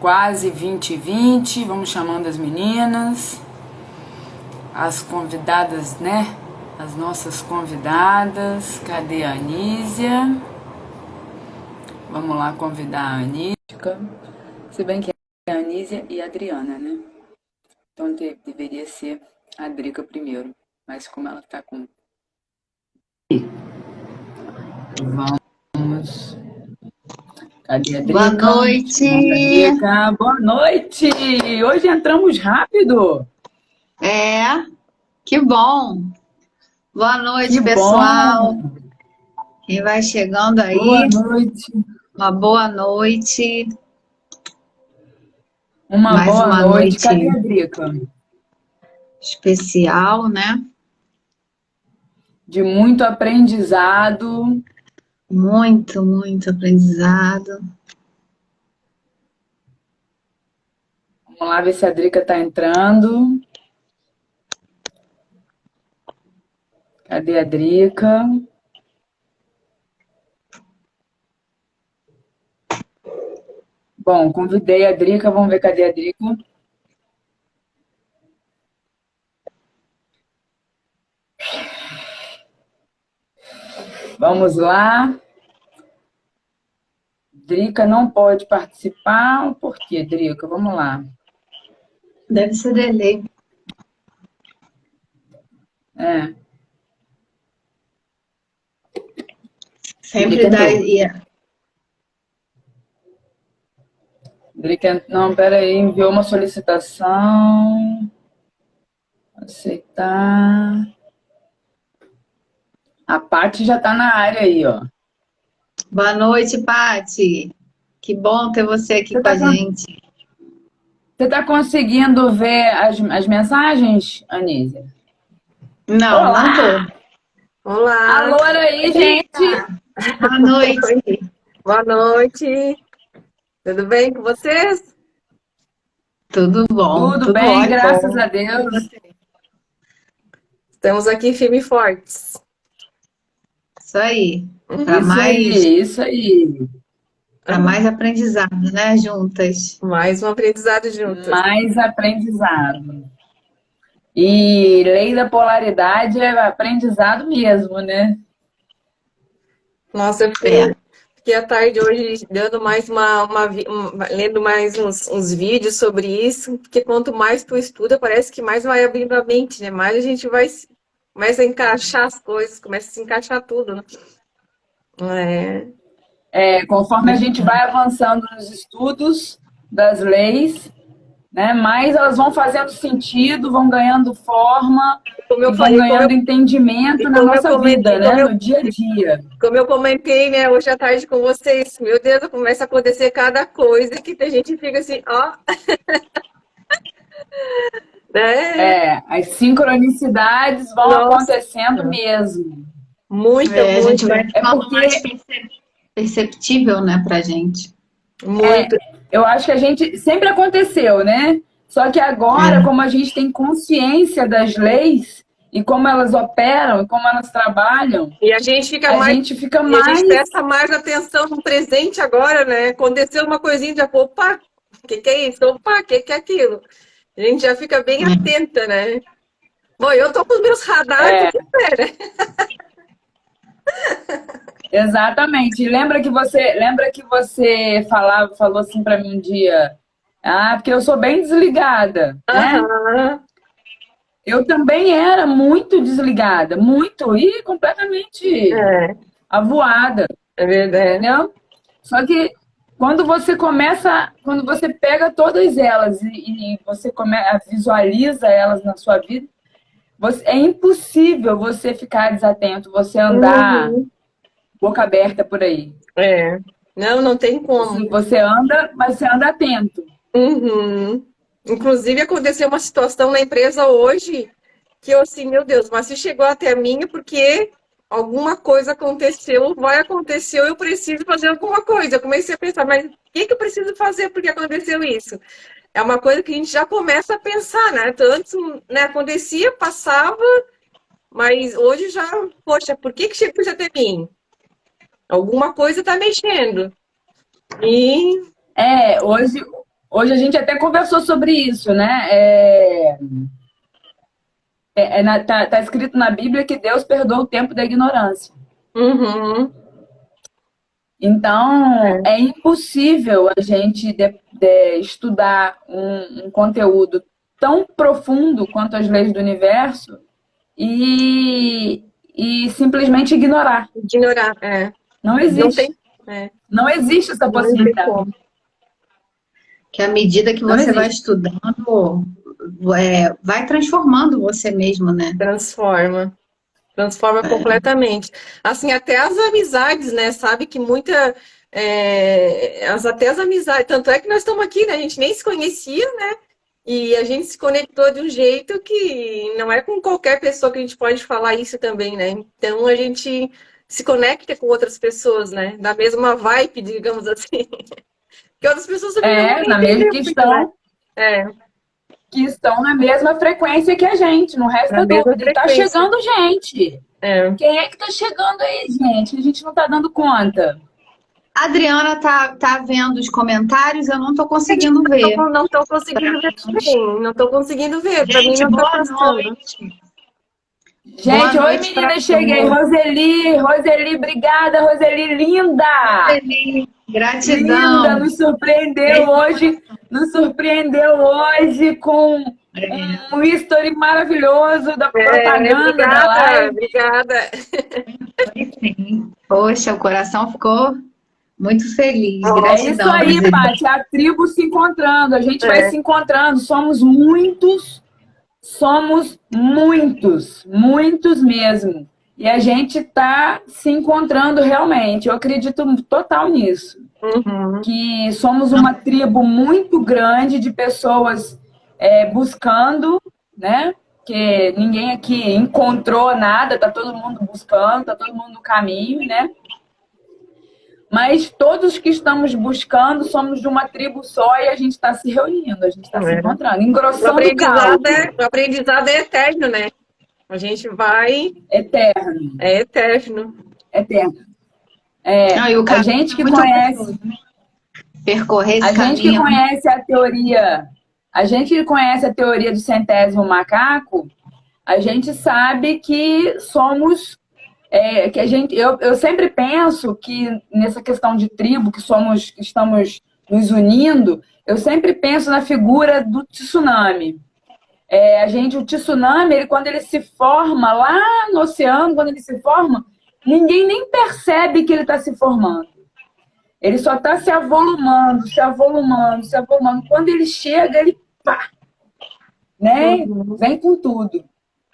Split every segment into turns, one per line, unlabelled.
Quase 20h20, vamos chamando as meninas, as convidadas, né? As nossas convidadas. Cadê a Anísia? Vamos lá convidar a Anísia. Se bem que é a Anísia e a Adriana, né? Então deveria ser a Drica primeiro. Mas como ela tá com... Vamos... Cadê a Drica?
Boa noite!
Drica. Boa noite! Hoje entramos rápido!
Que bom! Boa noite,
Que
pessoal!
bom!
Quem vai chegando aí,
Boa noite!
uma boa noite.
Uma
Mais
boa
uma
noite. Cadê a
noite
Drica?
especial, né?
De muito aprendizado.
Muito, muito aprendizado.
Vamos lá ver se a Drica tá entrando. Cadê a Drica? Bom, convidei a Drica, vamos ver cadê a Drica. Vamos lá. Drica não pode participar. Por quê, Drica? Vamos lá.
Deve ser delay. Sempre
Drica
dá.
entrou. Drica, não, peraí, enviou uma solicitação. Aceitar. A Paty já tá na área aí, ó.
Boa noite, Pati. Que bom ter você aqui com a gente.
Você tá conseguindo ver as mensagens, Anísia?
Não,
Olá!
não tô.
Olá!
Alô aí, gente!
Boa noite!
Boa noite! Tudo bem com vocês?
Tudo bom,
Tudo
tudo
bem,
ótimo.
graças a Deus.
Estamos aqui firmes e fortes.
Isso aí.
Isso aí.
Para mais aprendizado, né? Juntas.
Mais um aprendizado juntas.
Mais aprendizado. E lei da polaridade é aprendizado mesmo, né?
Nossa, eu fiquei à tarde hoje dando mais lendo mais uns vídeos sobre isso, porque quanto mais tu estuda, parece que mais vai abrindo a mente, né? Mais a gente começa a encaixar as coisas, começa a se encaixar tudo, né?
Conforme a gente vai avançando nos estudos das leis, né, mais elas vão fazendo sentido, vão ganhando forma, vão ganhando entendimento na nossa vida, né, no dia a dia.
Como eu comentei, né, hoje à tarde com vocês, meu Deus, começa a acontecer cada coisa que a gente fica assim, ó.
Né? As sincronicidades vão acontecendo mesmo.
Muito.
A gente vai ficando mais perceptível, né, pra gente.
Muito.
Eu acho que a gente sempre aconteceu, né? Só que agora, como a gente tem consciência das leis e como elas operam e como elas trabalham,
e a gente fica mais, a gente presta mais atenção no presente agora, né? Aconteceu uma coisinha, já, opa, o que é isso? Opa, o que é aquilo? A gente já fica bem atenta, né? Bom, eu tô com os meus radares, né?
Exatamente. Lembra que você falou assim para mim um dia, porque eu sou bem desligada, né? Eu também era muito desligada, muito, e completamente avoada.
É verdade.
Entendeu? Só que quando você pega todas elas e você visualiza elas na sua vida, é impossível você ficar desatento, você andar boca aberta por aí.
Não tem como.
Você anda, mas você anda atento.
Inclusive, aconteceu uma situação na empresa hoje que eu assim, meu Deus, mas se chegou até mim é porque alguma coisa aconteceu, vai acontecer, eu preciso fazer alguma coisa. Eu comecei a pensar, mas o que eu preciso fazer porque aconteceu isso? É uma coisa que a gente já começa a pensar, né? Então, antes, né, acontecia, passava, mas hoje já, poxa, por que chegou até mim? Alguma coisa está mexendo.
Hoje a gente até conversou sobre isso, né? Tá escrito na Bíblia que Deus perdoa o tempo da ignorância.
Uhum.
Então, é impossível a gente estudar um conteúdo tão profundo quanto as leis do universo e simplesmente ignorar.
Ignorar,
Não
Não
existe.
tem,
Não existe essa
não tem
possibilidade.
como.
Que à medida que
Não
você vai
existe.
estudando, vai transformando você mesmo, né?
Transforma. Transforma completamente. Assim, até as amizades, né? Sabe que até as amizades, tanto é que nós estamos aqui, né? A gente nem se conhecia, né? E a gente se conectou de um jeito que não é com qualquer pessoa que a gente pode falar isso também, né? Então a gente se conecta com outras pessoas, né? Da mesma vibe, digamos assim. Que outras pessoas também não vão nem
Na mesma
entender muito, né?
que estão na mesma frequência que a gente, não
Na
resta
mesma
dúvida. E tá
frequência.
chegando gente.
É.
Quem é que tá chegando aí, gente? A gente não tá dando conta.
A Adriana tá vendo os comentários, eu não tô conseguindo ver.
Não estou conseguindo ver também. Não estou conseguindo ver. Para mim
Gente,
não está
boa
passando.
noite.
Gente,
Boa
oi
noite pra
menina, cheguei.
todos.
Roseli, obrigada, Roseli, linda!
Feliz,
Linda,
gratidão.
nos surpreendeu hoje com um history maravilhoso da propaganda da live.
Obrigada.
Sim. Poxa, o coração ficou muito feliz.
É isso
Gratidão,
aí,
Roseli.
Paty, a tribo se encontrando, a gente vai
É.
se encontrando, somos muitos mesmo. E a gente está se encontrando realmente. Eu acredito total nisso.
Uhum.
Que somos uma tribo muito grande de pessoas buscando, né? Que ninguém aqui encontrou nada, tá todo mundo buscando, tá todo mundo no caminho, né? Mas todos que estamos buscando somos de uma tribo só e a gente está se reunindo, a gente está se encontrando, engrossando o caldo.
O aprendizado é eterno, né? A gente vai...
Eterno.
É eterno.
Eterno.
Não, e o
A
caminho
gente
é
que
muito
conhece...
gostoso, né? Percorrer esse
A gente que
caminho.
conhece a teoria... A gente que conhece a teoria do centésimo macaco, a gente sabe que somos... eu sempre penso que nessa questão de tribo, que estamos nos unindo, eu sempre penso na figura do tsunami. O tsunami, quando ele se forma lá no oceano, quando ele se forma, ninguém nem percebe que ele está se formando. Ele só está se avolumando, se avolumando, se avolumando. Quando ele chega, ele pá, né? Vem com tudo.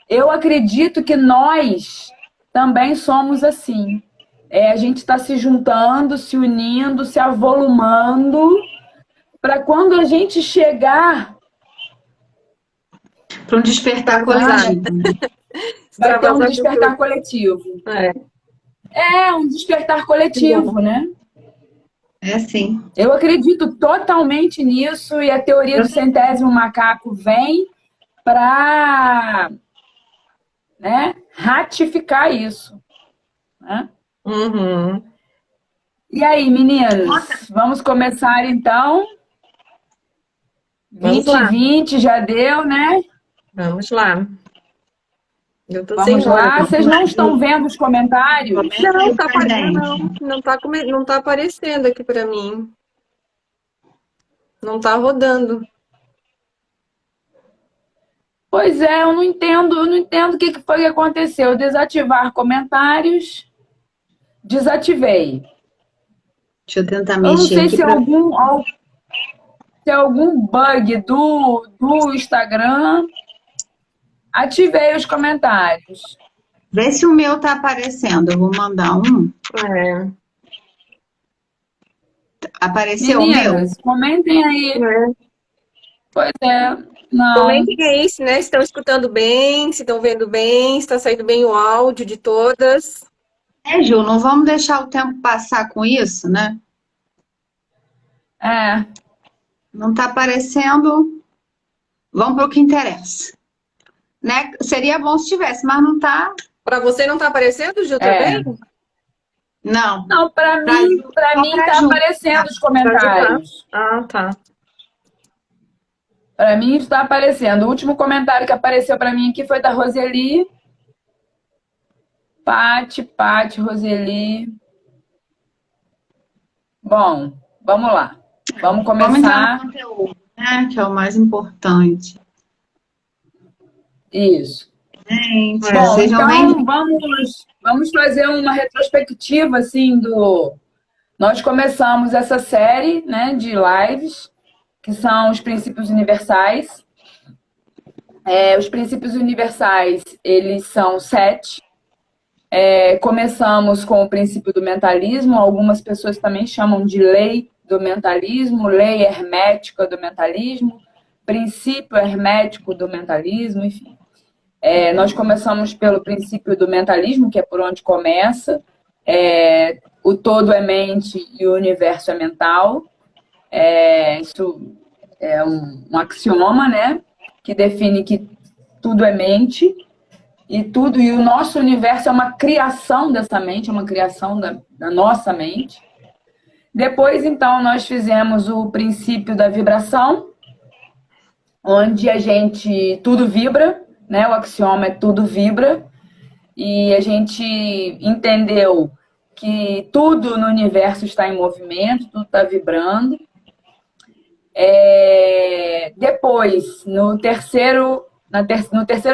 Eu acredito que nós também somos assim. A gente está se juntando, se unindo, se avolumando, para quando a gente chegar...
Para um despertar coletivo.
Vai ter um despertar coletivo. Um despertar coletivo, né?
Sim.
Eu acredito totalmente nisso e a teoria do centésimo macaco vem para, né, ratificar isso. Né?
Uhum.
E aí, meninas, vamos começar então? 2020 já deu, né?
Vamos lá. Eu tô
Vamos lá. Vocês não estão vendo os comentários?
Não, tá aparecendo, não tá aparecendo aqui para mim. Não tá rodando.
Pois é, eu não entendo o que foi que aconteceu. Desativar comentários, desativei.
Deixa eu tentar
Eu não
mexer
sei
aqui.
se é algum bug do Instagram. Ativei os comentários.
Vê se o meu tá aparecendo. Eu vou mandar um. Apareceu
Meninas,
o meu?
comentem aí. Pois é. Não.
Comentem aí, né? Se estão escutando bem, se estão vendo bem, se está saindo bem o áudio de todas.
Ju, não vamos deixar o tempo passar com isso, né? Não tá aparecendo. Vamos para o que interessa. Né? Seria bom se tivesse, mas não tá.
Para você não tá aparecendo, Ju, também?
Não.
Não, para mim tá aparecendo os comentários.
Ah, tá.
Para mim está aparecendo. O último comentário que apareceu para mim aqui foi da Roseli. Pati, Roseli. Bom, vamos lá. Vamos
Vamos entrar
começar.
no conteúdo, né? Que é o mais importante.
Isso.
Gente,
Bom,
sejam
então
bem-vindos.
vamos fazer uma retrospectiva assim do. Nós começamos essa série, né, de lives, que são os princípios universais. Os princípios universais, eles são 7. Começamos com o princípio do mentalismo, algumas pessoas também chamam de lei do mentalismo, lei hermética do mentalismo, princípio hermético do mentalismo, enfim. Nós começamos pelo princípio do mentalismo, que é por onde começa. O todo é mente e o universo é mental. Isso é um axioma, né? Que define que tudo é mente e o nosso universo é uma criação dessa mente, é uma criação da nossa mente. Depois, então, nós fizemos o princípio da vibração, onde tudo vibra, né? O axioma é tudo vibra, e a gente entendeu que tudo no universo está em movimento, tudo está vibrando. Depois, no terceiro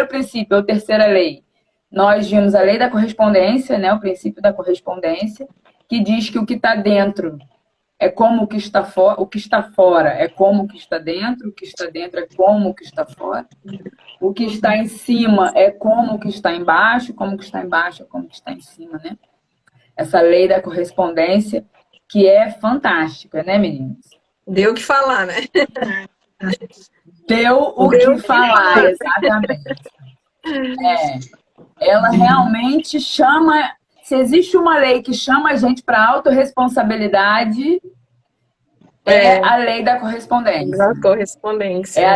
princípio, ou terceira lei, nós vimos a lei da correspondência, né? O princípio da correspondência, que diz que o que está dentro é como o que está fora, o que está fora é como o que está dentro, o que está dentro é como o que está fora, o que está em cima é como o que está embaixo, como o que está embaixo é como o que está em cima, né? Essa lei da correspondência, que é fantástica, né, meninas?
Deu o que falar, né?
Deu o que falar, exatamente. Ela realmente chama. Se existe uma lei que chama a gente para autorresponsabilidade, é a lei da correspondência.
Da correspondência.
É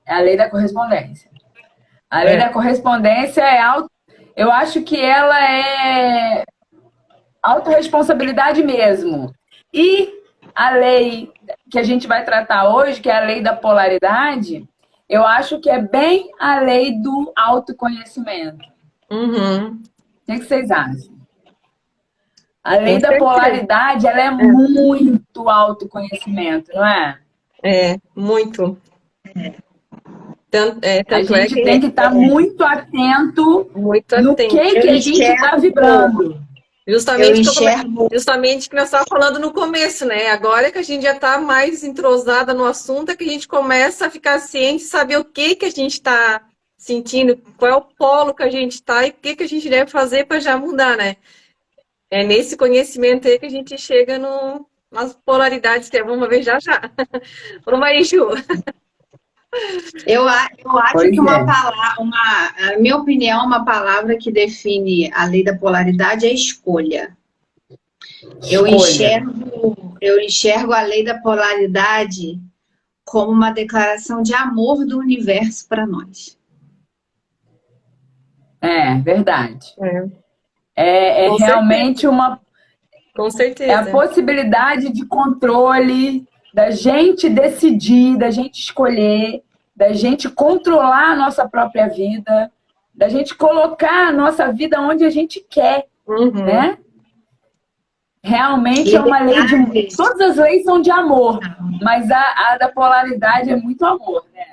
a lei da correspondência. A lei da correspondência eu acho que ela é autorresponsabilidade mesmo. E a lei que a gente vai tratar hoje, que é a lei da polaridade, eu acho que é bem a lei do autoconhecimento.
Uhum.
O que vocês acham? A lei da polaridade, ela é muito autoconhecimento, não é?
Muito.
A gente tem que estar muito atento no que a gente está vibrando.
Justamente que nós estávamos falando no começo, né? Agora que a gente já está mais entrosada no assunto, é que a gente começa a ficar ciente, saber o que a gente está sentindo, qual é o polo que a gente está e o que a gente deve fazer para já mudar, né? É nesse conhecimento aí que a gente chega nas polaridades, que vamos ver já. Vamos aí, Ju.
Eu acho que a minha opinião, uma palavra que define a lei da polaridade é escolha. Eu enxergo a lei da polaridade como uma declaração de amor do universo para nós.
Verdade. É realmente uma...
Com certeza.
É a possibilidade de controle, da gente decidir, da gente escolher, da gente controlar a nossa própria vida, da gente colocar a nossa vida onde a gente quer, né? Realmente é uma lei de... Todas as leis são de amor, mas a da polaridade é muito amor, né?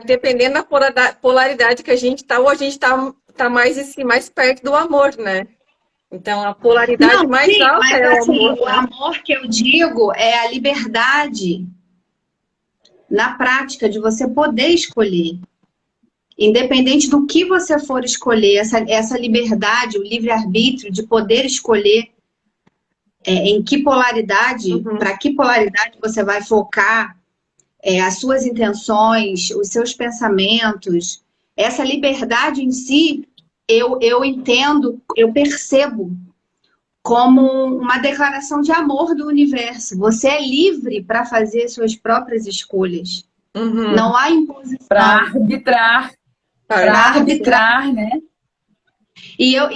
Dependendo da polaridade que a gente está, ou a gente está mais perto do amor, né? Então, a polaridade mais alta
mas,
é
assim,
o amor.
O amor que eu digo é a liberdade na prática de você poder escolher. Independente do que você for escolher, essa liberdade, o livre-arbítrio de poder escolher em que polaridade, para que polaridade você vai focar as suas intenções, os seus pensamentos. Essa liberdade em si, eu entendo, eu percebo como uma declaração de amor do universo. Você é livre para fazer suas próprias escolhas. Não há imposição.
Para arbitrar, né?
E eu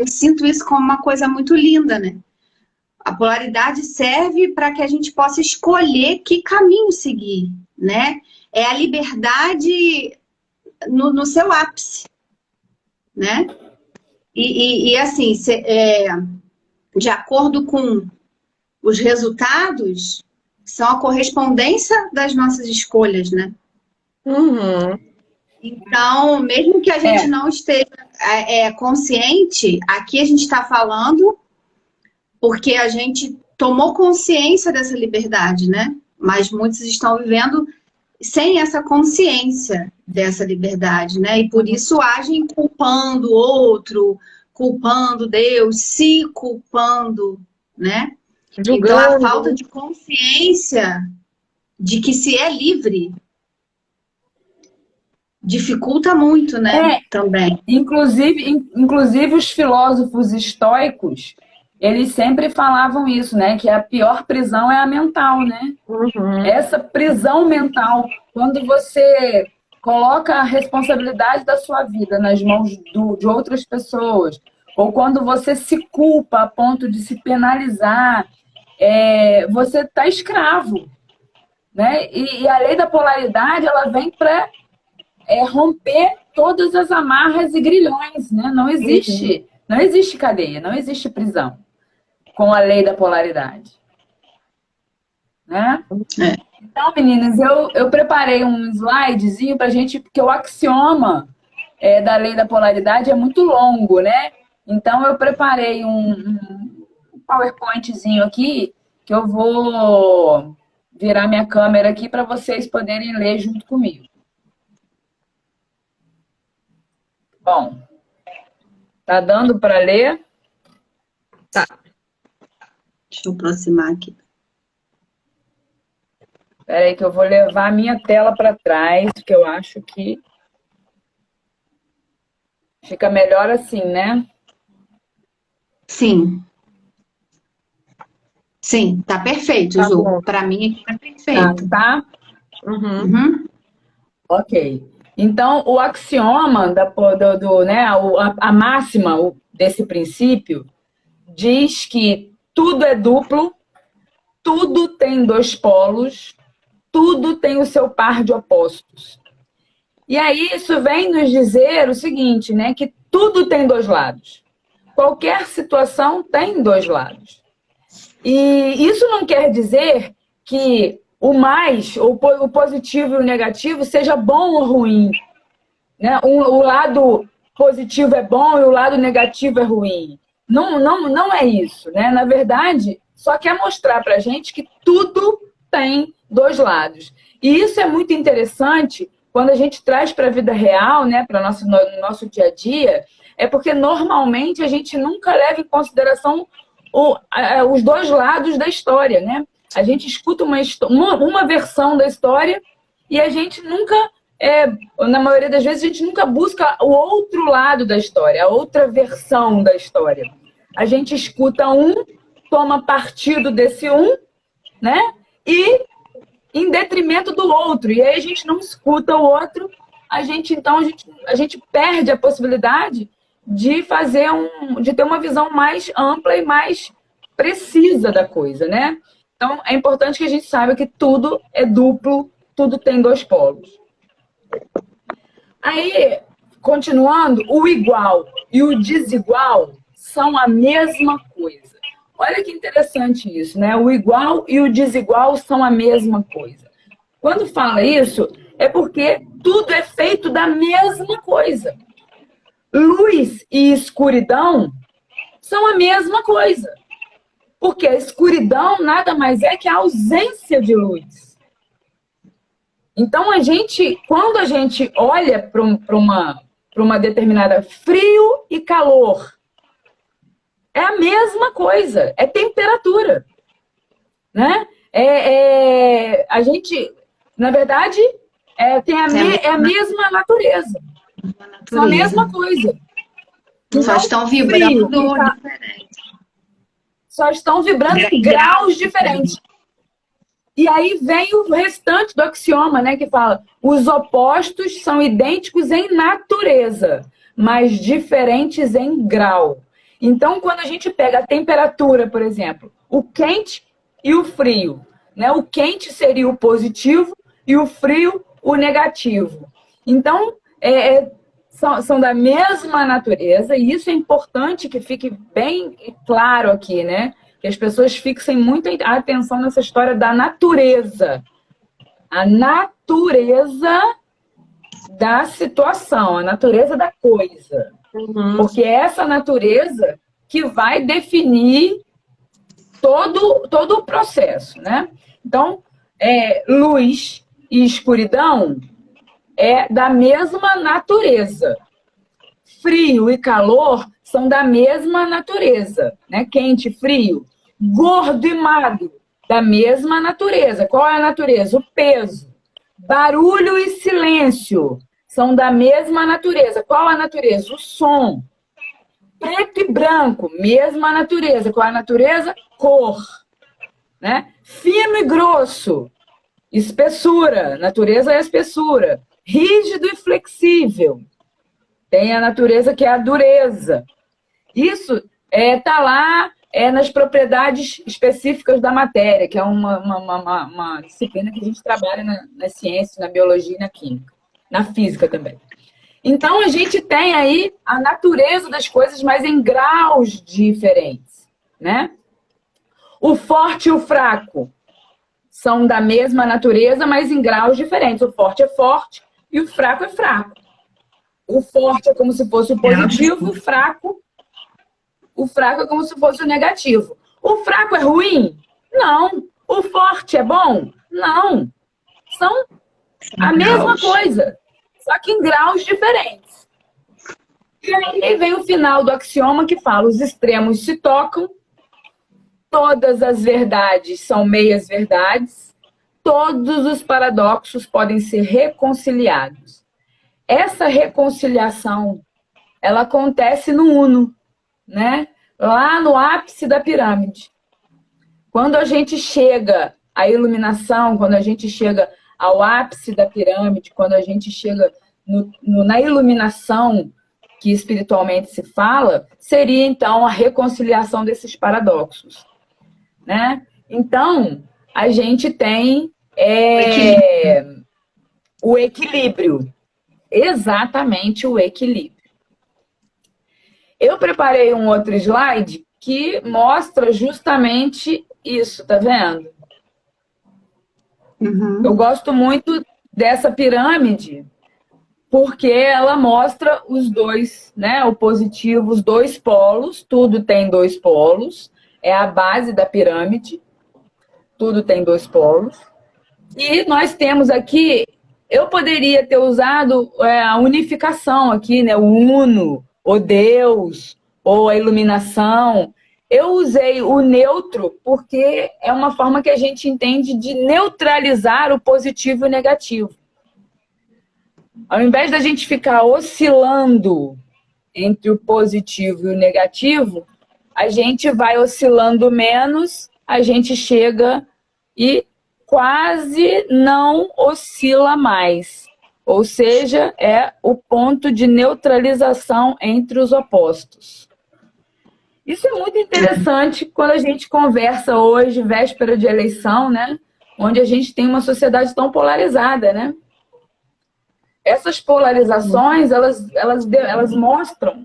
sinto isso como uma coisa muito linda, né? A polaridade serve para que a gente possa escolher que caminho seguir, né? É a liberdade no seu ápice, né? E assim, de acordo com os resultados, são a correspondência das nossas escolhas, né?
Uhum.
Então, mesmo que a gente não esteja consciente, aqui a gente está falando porque a gente tomou consciência dessa liberdade, né? Mas muitos estão vivendo sem essa consciência dessa liberdade, né? E por isso agem culpando o outro, culpando Deus, se culpando, né? Então, a falta de consciência de que se é livre dificulta muito, né? Também.
Inclusive os filósofos estoicos, eles sempre falavam isso, né? Que a pior prisão é a mental, né?
Uhum.
Essa prisão mental, quando você coloca a responsabilidade da sua vida nas mãos de outras pessoas, ou quando você se culpa a ponto de se penalizar, você está escravo, né? E a lei da polaridade, ela vem para romper todas as amarras e grilhões, né? Não existe cadeia, não existe prisão com a lei da polaridade, né? Então, meninas, eu preparei um slidezinho para a gente, porque o axioma da lei da polaridade é muito longo, né? Então, eu preparei um PowerPointzinho aqui, que eu vou virar minha câmera aqui para vocês poderem ler junto comigo. Bom, tá dando para ler?
Tá.
Deixa eu aproximar aqui.
Espera aí que eu vou levar a minha tela para trás, que eu acho que fica melhor assim, né?
Sim. Sim, tá perfeito,
Tá
Ju.
bom.
Para mim aqui tá perfeito.
Tá?
Uhum.
Ok. Então, o axioma, né, a máxima desse princípio diz que tudo é duplo, tudo tem dois polos, tudo tem o seu par de opostos. E aí isso vem nos dizer o seguinte, né, que tudo tem dois lados. Qualquer situação tem dois lados. E isso não quer dizer que o mais, o positivo e o negativo, seja bom ou ruim. Né? O lado positivo é bom e o lado negativo é ruim. Não é isso. Né? Na verdade, só quer mostrar para a gente que tudo tem dois lados. E isso é muito interessante quando a gente traz para a vida real, né? Para no nosso dia a dia, é porque normalmente a gente nunca leva em consideração os dois lados da história, né? A gente escuta uma versão da história e a gente nunca, na maioria das vezes, a gente nunca busca o outro lado da história, a outra versão da história. A gente escuta toma partido desse né? E em detrimento do outro. E aí a gente não escuta o outro, a gente perde a possibilidade de de ter uma visão mais ampla e mais precisa da coisa, né? Então, é importante que a gente saiba que tudo é duplo, tudo tem dois polos. Aí, continuando, o igual e o desigual são a mesma coisa. Olha que interessante isso, né? O igual e o desigual são a mesma coisa. Quando fala isso, é porque tudo é feito da mesma coisa. Luz e escuridão são a mesma coisa. Porque a escuridão nada mais é que a ausência de luz. Então, quando a gente olha para uma determinada frio e calor, é a mesma coisa, é temperatura. Né? A gente, na verdade, é a mesma natureza. São a mesma coisa.
Só estão vibrando diferente.
Só estão vibrando em graus diferentes. E aí vem o restante do axioma, né, que fala: os opostos são idênticos em natureza, mas diferentes em grau. Então, quando a gente pega a temperatura, por exemplo, o quente e o frio, né? O quente seria o positivo e o frio o negativo. Então, são da mesma natureza, e isso é importante que fique bem claro aqui, né? Que as pessoas fixem muita atenção nessa história da natureza. A natureza da situação, a natureza da coisa. Porque é essa natureza que vai definir todo o processo, né? Então, luz e escuridão é da mesma natureza. Frio e calor são da mesma natureza, né? Quente e frio. Gordo e magro, da mesma natureza. Qual é a natureza? O peso. Barulho e silêncio são da mesma natureza. Qual é a natureza? O som. Preto e branco, mesma natureza. Qual é a natureza? Cor. Né? Fino e grosso, espessura. Natureza é a espessura. Rígido e flexível. Tem a natureza que é a dureza. Isso está lá nas propriedades específicas da matéria, que é uma disciplina que a gente trabalha na ciência, na biologia e na química. Na física também. Então, a gente tem aí a natureza das coisas, mas em graus diferentes, né? O forte e o fraco são da mesma natureza, mas em graus diferentes. O forte é forte e o fraco é fraco. O forte é como se fosse o positivo, o fraco é como se fosse o negativo. O fraco é ruim? Não. O forte é bom? Não. São a mesma coisa, só que em graus diferentes. E aí vem o final do axioma que fala: os extremos se tocam, todas as verdades são meias verdades, todos os paradoxos podem ser reconciliados. Essa reconciliação, ela acontece no Uno, né? Lá no ápice da pirâmide. Quando a gente chega à iluminação, quando a gente chega ao ápice da pirâmide, quando a gente chega na iluminação que espiritualmente se fala, seria então a reconciliação desses paradoxos, né? Então, a gente tem o equilíbrio. Exatamente o equilíbrio. Eu preparei um outro slide que mostra justamente isso, tá vendo?
Uhum.
Eu gosto muito dessa pirâmide porque ela mostra os dois, né? O positivo, os dois polos, tudo tem dois polos, é a base da pirâmide, tudo tem dois polos. E nós temos aqui, eu poderia ter usado a unificação aqui, né? O Uno, o Deus, ou a iluminação. Eu usei o neutro porque é uma forma que a gente entende de neutralizar o positivo e o negativo. Ao invés da gente ficar oscilando entre o positivo e o negativo, a gente vai oscilando menos, a gente chega e quase não oscila mais. Ou seja, é o ponto de neutralização entre os opostos. Isso é muito interessante quando a gente conversa hoje, véspera de eleição, né? Onde a gente tem uma sociedade tão polarizada, né? Essas polarizações, elas mostram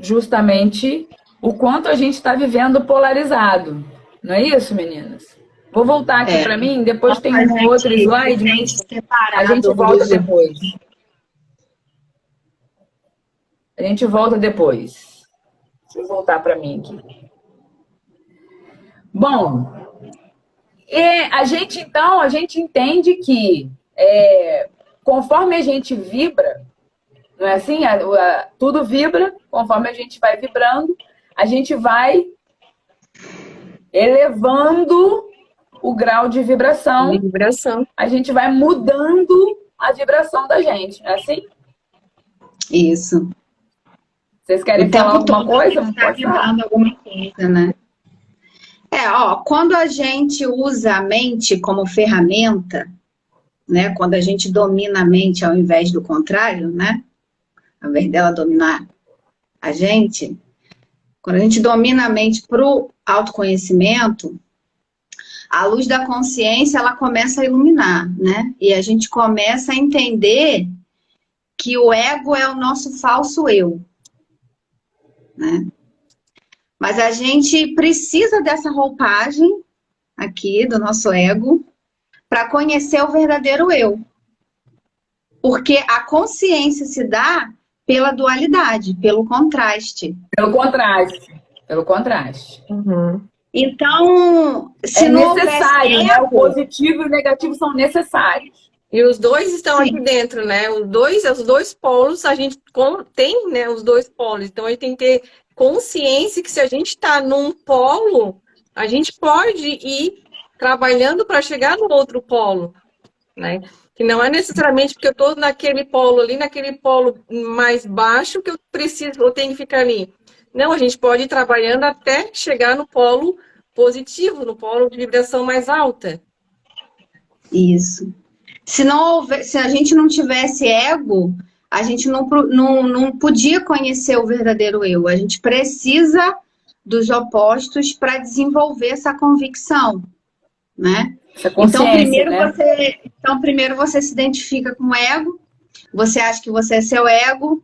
justamente o quanto a gente está vivendo polarizado. Não é isso, meninas? Vou voltar aqui para mim, depois tem um outro slide, a gente volta depois. A gente volta depois. Deixa eu voltar para mim aqui. Bom, a gente entende que conforme a gente vibra, não é assim? Tudo vibra, conforme a gente vai vibrando, a gente vai elevando o grau de vibração. A gente vai mudando a vibração da gente, não é assim?
Isso.
Vocês querem falar alguma coisa? Não pode falar.
Alguma coisa, né? Quando a gente usa a mente como ferramenta, né? Quando a gente domina a mente ao invés do contrário, né? Ao invés dela dominar a gente, Quando a gente domina a mente para o autoconhecimento, a luz da consciência, ela começa a iluminar, né? E a gente começa a entender que o ego é o nosso falso eu, né? Mas a gente precisa dessa roupagem aqui do nosso ego para conhecer o verdadeiro eu. Porque a consciência se dá pela dualidade, pelo contraste.
Pelo contraste. Pelo contraste.
Uhum.
Então, se
É
não
necessário,
houvesse
né? O
ego,
positivo e o negativo são necessários.
E os dois estão
sim,
aqui dentro, né? Os dois polos, a gente tem, né, os dois polos. Então, a gente tem que ter consciência que se a gente está num polo, a gente pode ir trabalhando para chegar no outro polo, né? Que não é necessariamente porque eu estou naquele polo ali, naquele polo mais baixo que eu tenho que ficar ali. Não, a gente pode ir trabalhando até chegar no polo positivo, no polo de vibração mais alta.
isso. Se a gente não tivesse ego, a gente não podia conhecer o verdadeiro eu. A gente precisa dos opostos para desenvolver essa convicção, né?
Essa consciência, né?
Então, primeiro você se identifica com o ego, você acha que você é seu ego,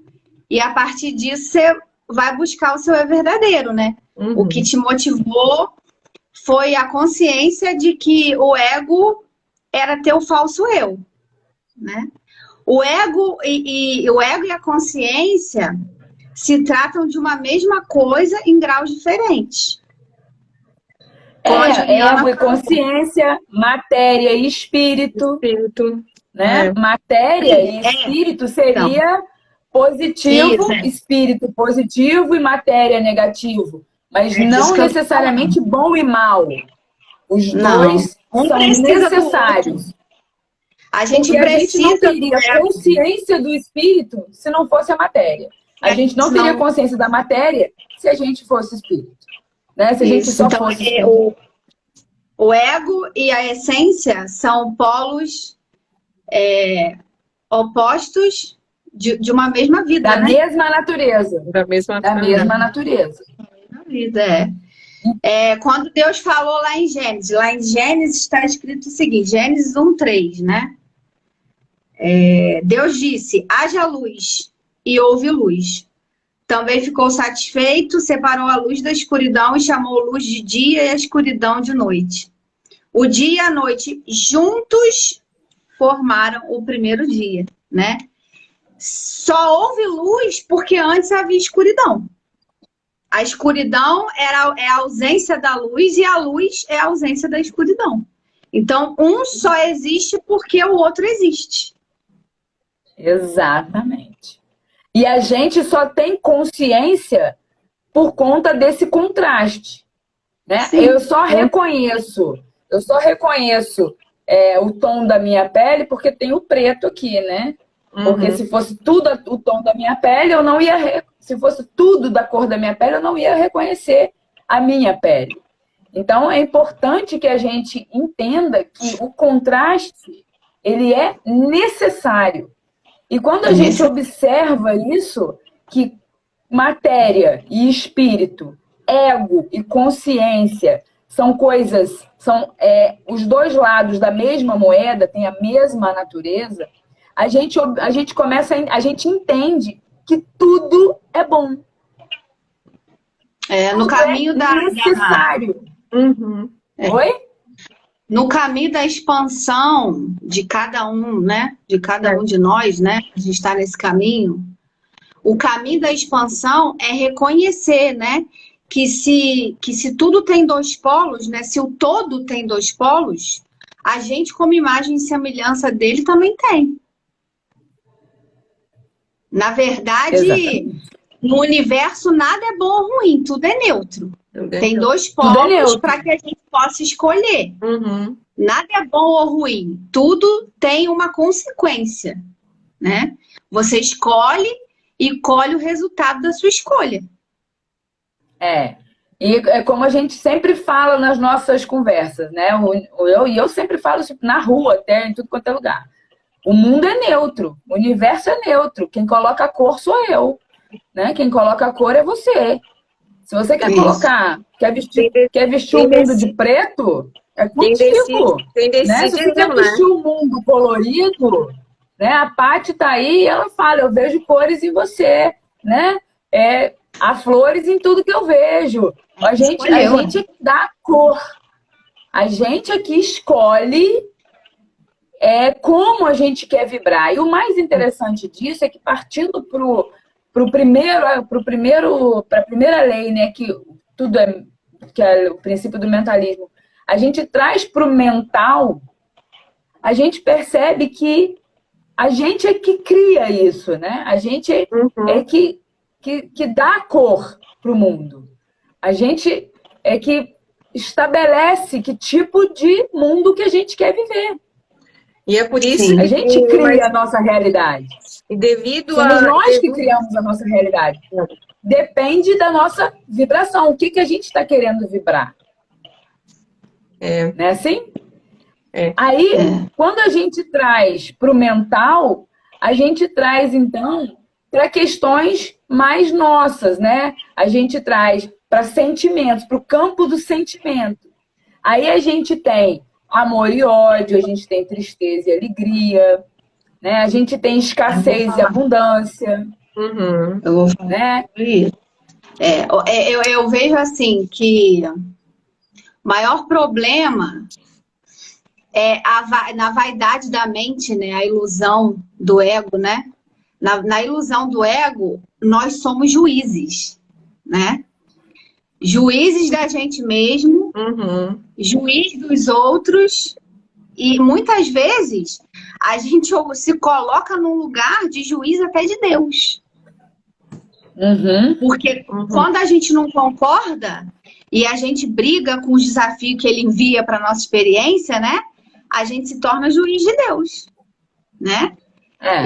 e a partir disso você vai buscar o seu eu verdadeiro, né?
Uhum.
O que te motivou foi a consciência de que o ego era teu falso eu, né? O ego e a consciência se tratam de uma mesma coisa em graus diferentes.
Ego e consciência, matéria e espírito. Né? Matéria e espírito seria positivo, espírito positivo e matéria negativo. Mas não necessariamente bom e mal. Os dois são necessários.
A gente
Porque a gente não teria consciência do espírito se não fosse a matéria. A gente não teria consciência da matéria se a gente fosse espírito. Né? Se a gente só fosse espírito.
O ego e a essência são polos opostos de uma mesma vida,
da mesma natureza.
Da mesma
natureza.
Vida, quando Deus falou lá em Gênesis está escrito o seguinte, Gênesis 1:3, né? Deus disse, haja luz, e houve luz. Também ficou satisfeito, separou a luz da escuridão e chamou luz de dia e a escuridão de noite. O dia e a noite juntos formaram o primeiro dia, né? Só houve luz porque antes havia escuridão. A escuridão é a ausência da luz e a luz é a ausência da escuridão. Então, um só existe porque o outro existe.
Exatamente. E a gente só tem consciência por conta desse contraste, né?
Sim.
Eu só reconheço o tom da minha pele porque tem o preto aqui, né? Porque se fosse tudo o tom da minha pele, eu não ia... Se fosse tudo da cor da minha pele, eu não ia reconhecer a minha pele. Então, é importante que a gente entenda que o contraste, ele é necessário. E quando a gente observa isso, que matéria e espírito, ego e consciência são coisas, são os dois lados da mesma moeda, têm a mesma natureza, a gente entende que tudo é bom.
No caminho
necessário. Oi?
No caminho da expansão de cada um, né? De cada um de nós, né? A gente está nesse caminho. O caminho da expansão é reconhecer, né? Que se tudo tem dois polos, né? Se o todo tem dois polos, a gente, como imagem e semelhança dele, também tem. Na verdade, no universo nada é bom ou ruim, tudo é neutro. Tem dois polos para que a gente possa escolher. Nada é bom ou ruim, tudo tem uma consequência, né? Você escolhe e colhe o resultado da sua escolha.
E é como a gente sempre fala nas nossas conversas, né? Eu sempre falo isso na rua, até em tudo quanto é lugar. O mundo é neutro, o universo é neutro. Quem coloca a cor sou eu, né? Quem coloca a cor é você. Se você quer
Isso.
colocar, quer vestir o mundo de preto, é
Quem
contigo.
decide,
Né? Se você quer
não,
vestir o mundo colorido, né? A Paty tá aí e ela fala, eu vejo cores em você, né? Há flores em tudo que eu vejo. A gente dá cor. A gente aqui escolhe como a gente quer vibrar. E o mais interessante disso é que partindo para a primeira lei, né, que é o princípio do mentalismo, a gente traz para o mental, a gente percebe que a gente é que cria isso, né? A gente é que dá cor para o mundo. A gente é que estabelece que tipo de mundo que a gente quer viver.
E é por isso
que a gente cria a nossa realidade.
E devido
Somos nós que criamos a nossa realidade. Depende da nossa vibração. O que a gente está querendo vibrar? Não é assim? Aí, quando a gente traz para o mental, a gente traz, então, para questões mais nossas, né? A gente traz para sentimentos, para o campo do sentimento. Aí a gente tem amor e ódio, a gente tem tristeza e alegria, né? A gente tem escassez e abundância.
Eu vou falar sobre isso. Eu vejo assim que o maior problema é na vaidade da mente, né? A ilusão do ego, né? Na ilusão do ego, nós somos juízes, né? Juízes da gente mesmo, juiz dos outros, e muitas vezes a gente se coloca num lugar de juiz até de Deus. Porque quando a gente não concorda e a gente briga com os desafios que ele envia para nossa experiência, né? A gente se torna juiz de Deus, né?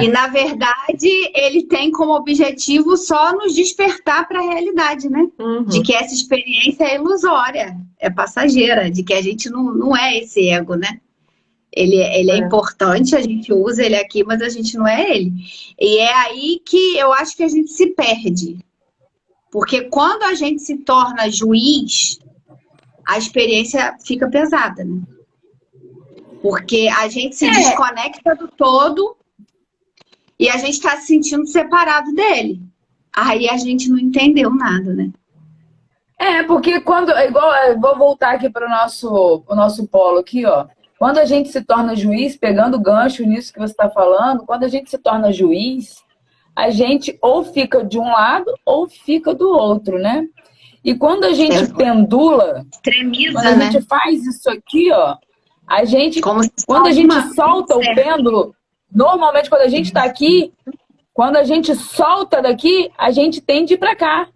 E, na verdade, ele tem como objetivo só nos despertar para a realidade, né? De que essa experiência é ilusória, é passageira, de que a gente não é esse ego, né? Ele é importante, a gente usa ele aqui, mas a gente não é ele. E é aí que eu acho que a gente se perde. Porque quando a gente se torna juiz, a experiência fica pesada, né? Porque a gente se desconecta do todo e a gente está se sentindo separado dele. Aí a gente não entendeu nada, né?
Porque quando... vou voltar aqui para o nosso polo aqui, ó. Quando a gente se torna juiz, pegando o gancho nisso que você está falando, quando a gente se torna juiz, a gente ou fica de um lado ou fica do outro, né? E quando a gente pendula,
extremiza,
quando a gente faz isso aqui, ó, quando a gente solta o pêndulo, normalmente quando a gente está aqui, quando a gente solta daqui, a gente tende para cá,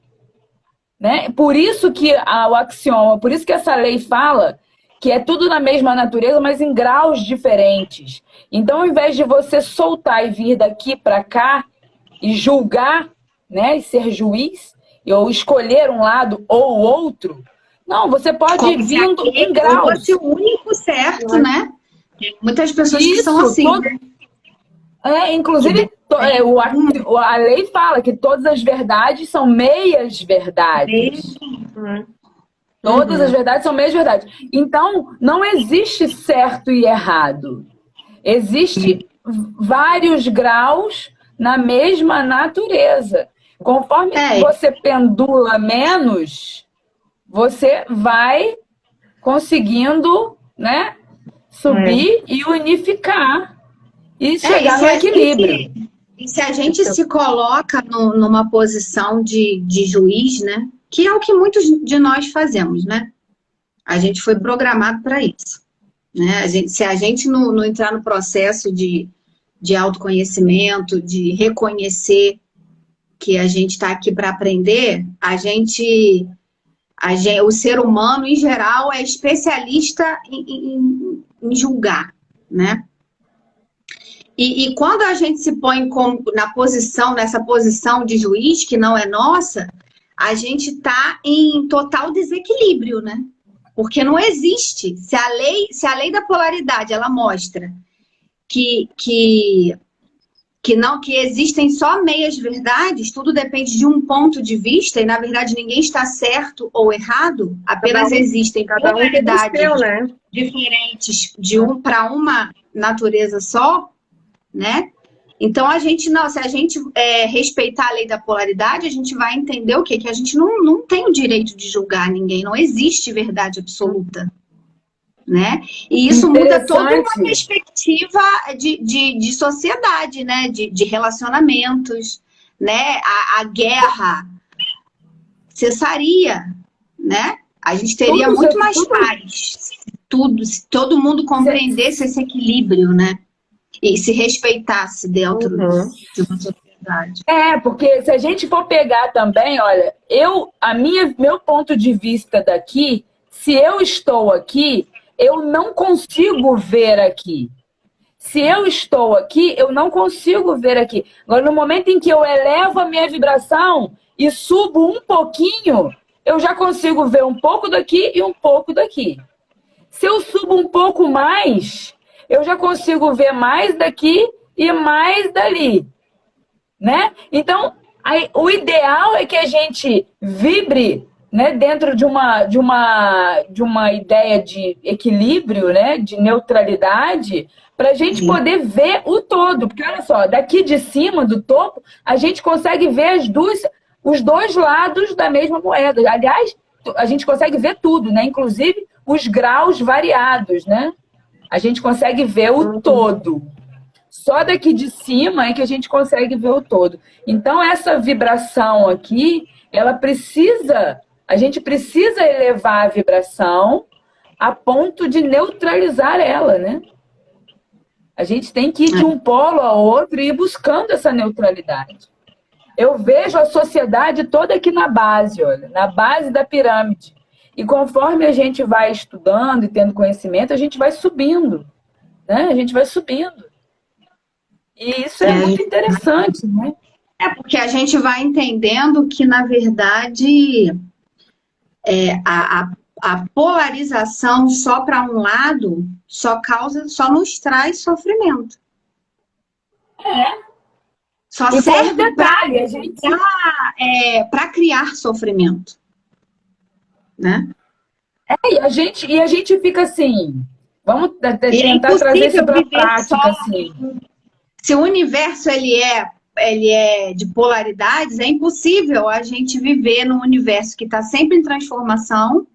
né? Por isso que o axioma, por isso que essa lei fala que é tudo na mesma natureza, mas em graus diferentes. Então, ao invés de você soltar e vir daqui para cá e julgar, né, e ser juiz, ou escolher um lado ou outro, não, você pode ir vindo em graus.
Fosse o único certo, né? Tem muitas pessoas que são assim, né?
Inclusive, a lei fala que todas as verdades são meias verdades. Todas as verdades são meias verdades. Então, não existe certo e errado. Existe vários graus na mesma natureza. Conforme você pendula menos, você vai conseguindo, né, subir e unificar e chegar no equilíbrio.
E se a gente se coloca numa posição de juiz, né? Que é o que muitos de nós fazemos, né? A gente foi programado para isso, né? Se a gente não entrar no processo de autoconhecimento, de reconhecer que a gente está aqui para aprender, o ser humano, em geral, é especialista em julgar, né? E quando a gente se põe nessa posição de juiz, que não é nossa, a gente está em total desequilíbrio, né? Porque não existe. Se a lei da polaridade ela mostra que que existem só meias verdades, tudo depende de um ponto de vista, e na verdade ninguém está certo ou errado, apenas existem polaridades
né?
diferentes de um para uma natureza só, né? Então a gente não, se a gente respeitar a lei da polaridade, a gente vai entender o quê? Que a gente não tem o direito de julgar ninguém, não existe verdade absoluta. Né? E isso muda toda uma perspectiva de sociedade, né? De relacionamentos, né? A guerra cessaria, né? A gente teria muito mais paz. Se todo mundo compreendesse esse equilíbrio, né? E se respeitasse dentro de uma sociedade.
Porque se a gente for pegar também, olha, meu ponto de vista daqui, se eu estou aqui, eu não consigo ver aqui. Se eu estou aqui, eu não consigo ver aqui. Agora, no momento em que eu elevo a minha vibração e subo um pouquinho, eu já consigo ver um pouco daqui e um pouco daqui. Se eu subo um pouco mais, eu já consigo ver mais daqui e mais dali. Né? Então, o ideal é que a gente vibre, né, dentro de uma ideia de equilíbrio, né, de neutralidade, para a gente poder ver o todo. Porque, olha só, daqui de cima, do topo, a gente consegue ver os dois lados da mesma moeda. Aliás, a gente consegue ver tudo, né? Inclusive os graus variados, né? A gente consegue ver o todo. Só daqui de cima é que a gente consegue ver o todo. Então, essa vibração aqui, a gente precisa elevar a vibração a ponto de neutralizar ela, né? A gente tem que ir de um polo ao outro e ir buscando essa neutralidade. Eu vejo a sociedade toda aqui na base, olha, na base da pirâmide. E conforme a gente vai estudando e tendo conhecimento, a gente vai subindo, né? A gente vai subindo. E isso é muito interessante, né?
Porque a gente vai entendendo que, na verdade, a polarização só para um lado só nos traz sofrimento. Só
e
serve
para
criar sofrimento. Né?
E a gente fica assim, vamos tentar trazer isso para a prática. Assim.
Se o universo ele é de polaridades, é impossível a gente viver num universo que está sempre em transformação,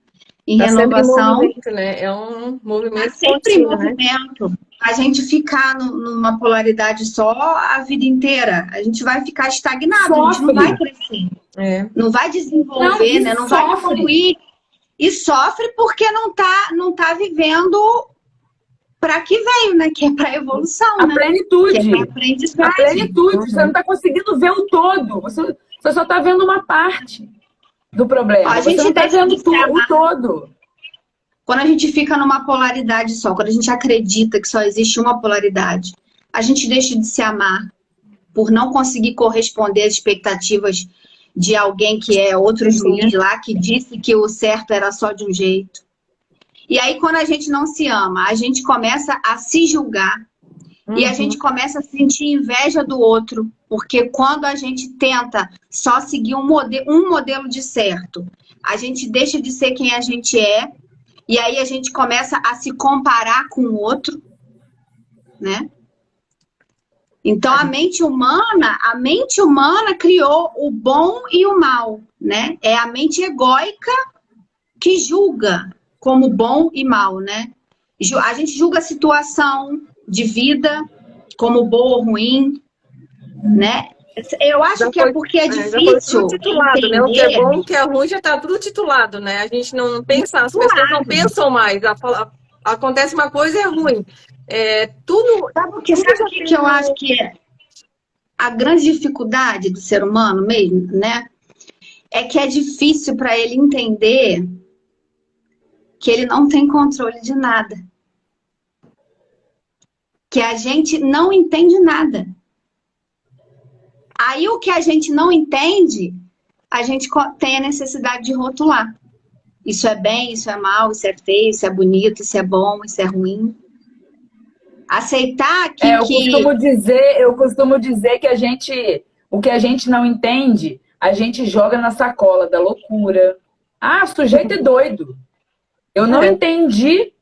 em renovação.
Sempre em movimento, né? É um movimento
sempre em movimento. Né? A gente ficar numa polaridade só a vida inteira, a gente vai ficar estagnado, a gente não vai crescer. Não vai desenvolver, né? Não vai evoluir. E sofre porque não tá vivendo para que veio, né? Que é para evolução,
a
né?
plenitude.
Que é pra aprendizagem.
A plenitude. Você não está conseguindo ver o todo. Você só está vendo uma parte do problema. Você não está vendo o todo.
Quando a gente fica numa polaridade só, quando a gente acredita que só existe uma polaridade, a gente deixa de se amar por não conseguir corresponder às expectativas de alguém que é outro juiz lá, que disse que o certo era só de um jeito. E aí, quando a gente não se ama, a gente começa a se julgar. E a gente começa a sentir inveja do outro. Porque quando a gente tenta só seguir um modelo de certo, a gente deixa de ser quem a gente é. E aí a gente começa a se comparar com o outro, né? Então a mente humana criou o bom e o mal, né? É a mente egóica que julga como bom e mal, né? A gente julga a situação de vida como boa ou ruim, né? Eu acho que é porque é difícil
titulado, né? O que é bom, o que é ruim, já está tudo titulado, né? A gente não pensa, as pessoas não pensam mais. Acontece uma coisa e é ruim.
Sabe o que eu acho que é a grande dificuldade do ser humano mesmo, né? É que é difícil para ele entender que ele não tem controle de nada. Que a gente não entende nada. Aí o que a gente não entende, a gente tem a necessidade de rotular. Isso é bem, isso é mal, isso é feio, isso é bonito, isso é bom, isso é ruim. Aceitar que...
Eu costumo dizer que o que a gente não entende, a gente joga na sacola da loucura. Ah, o sujeito é doido. Eu não entendi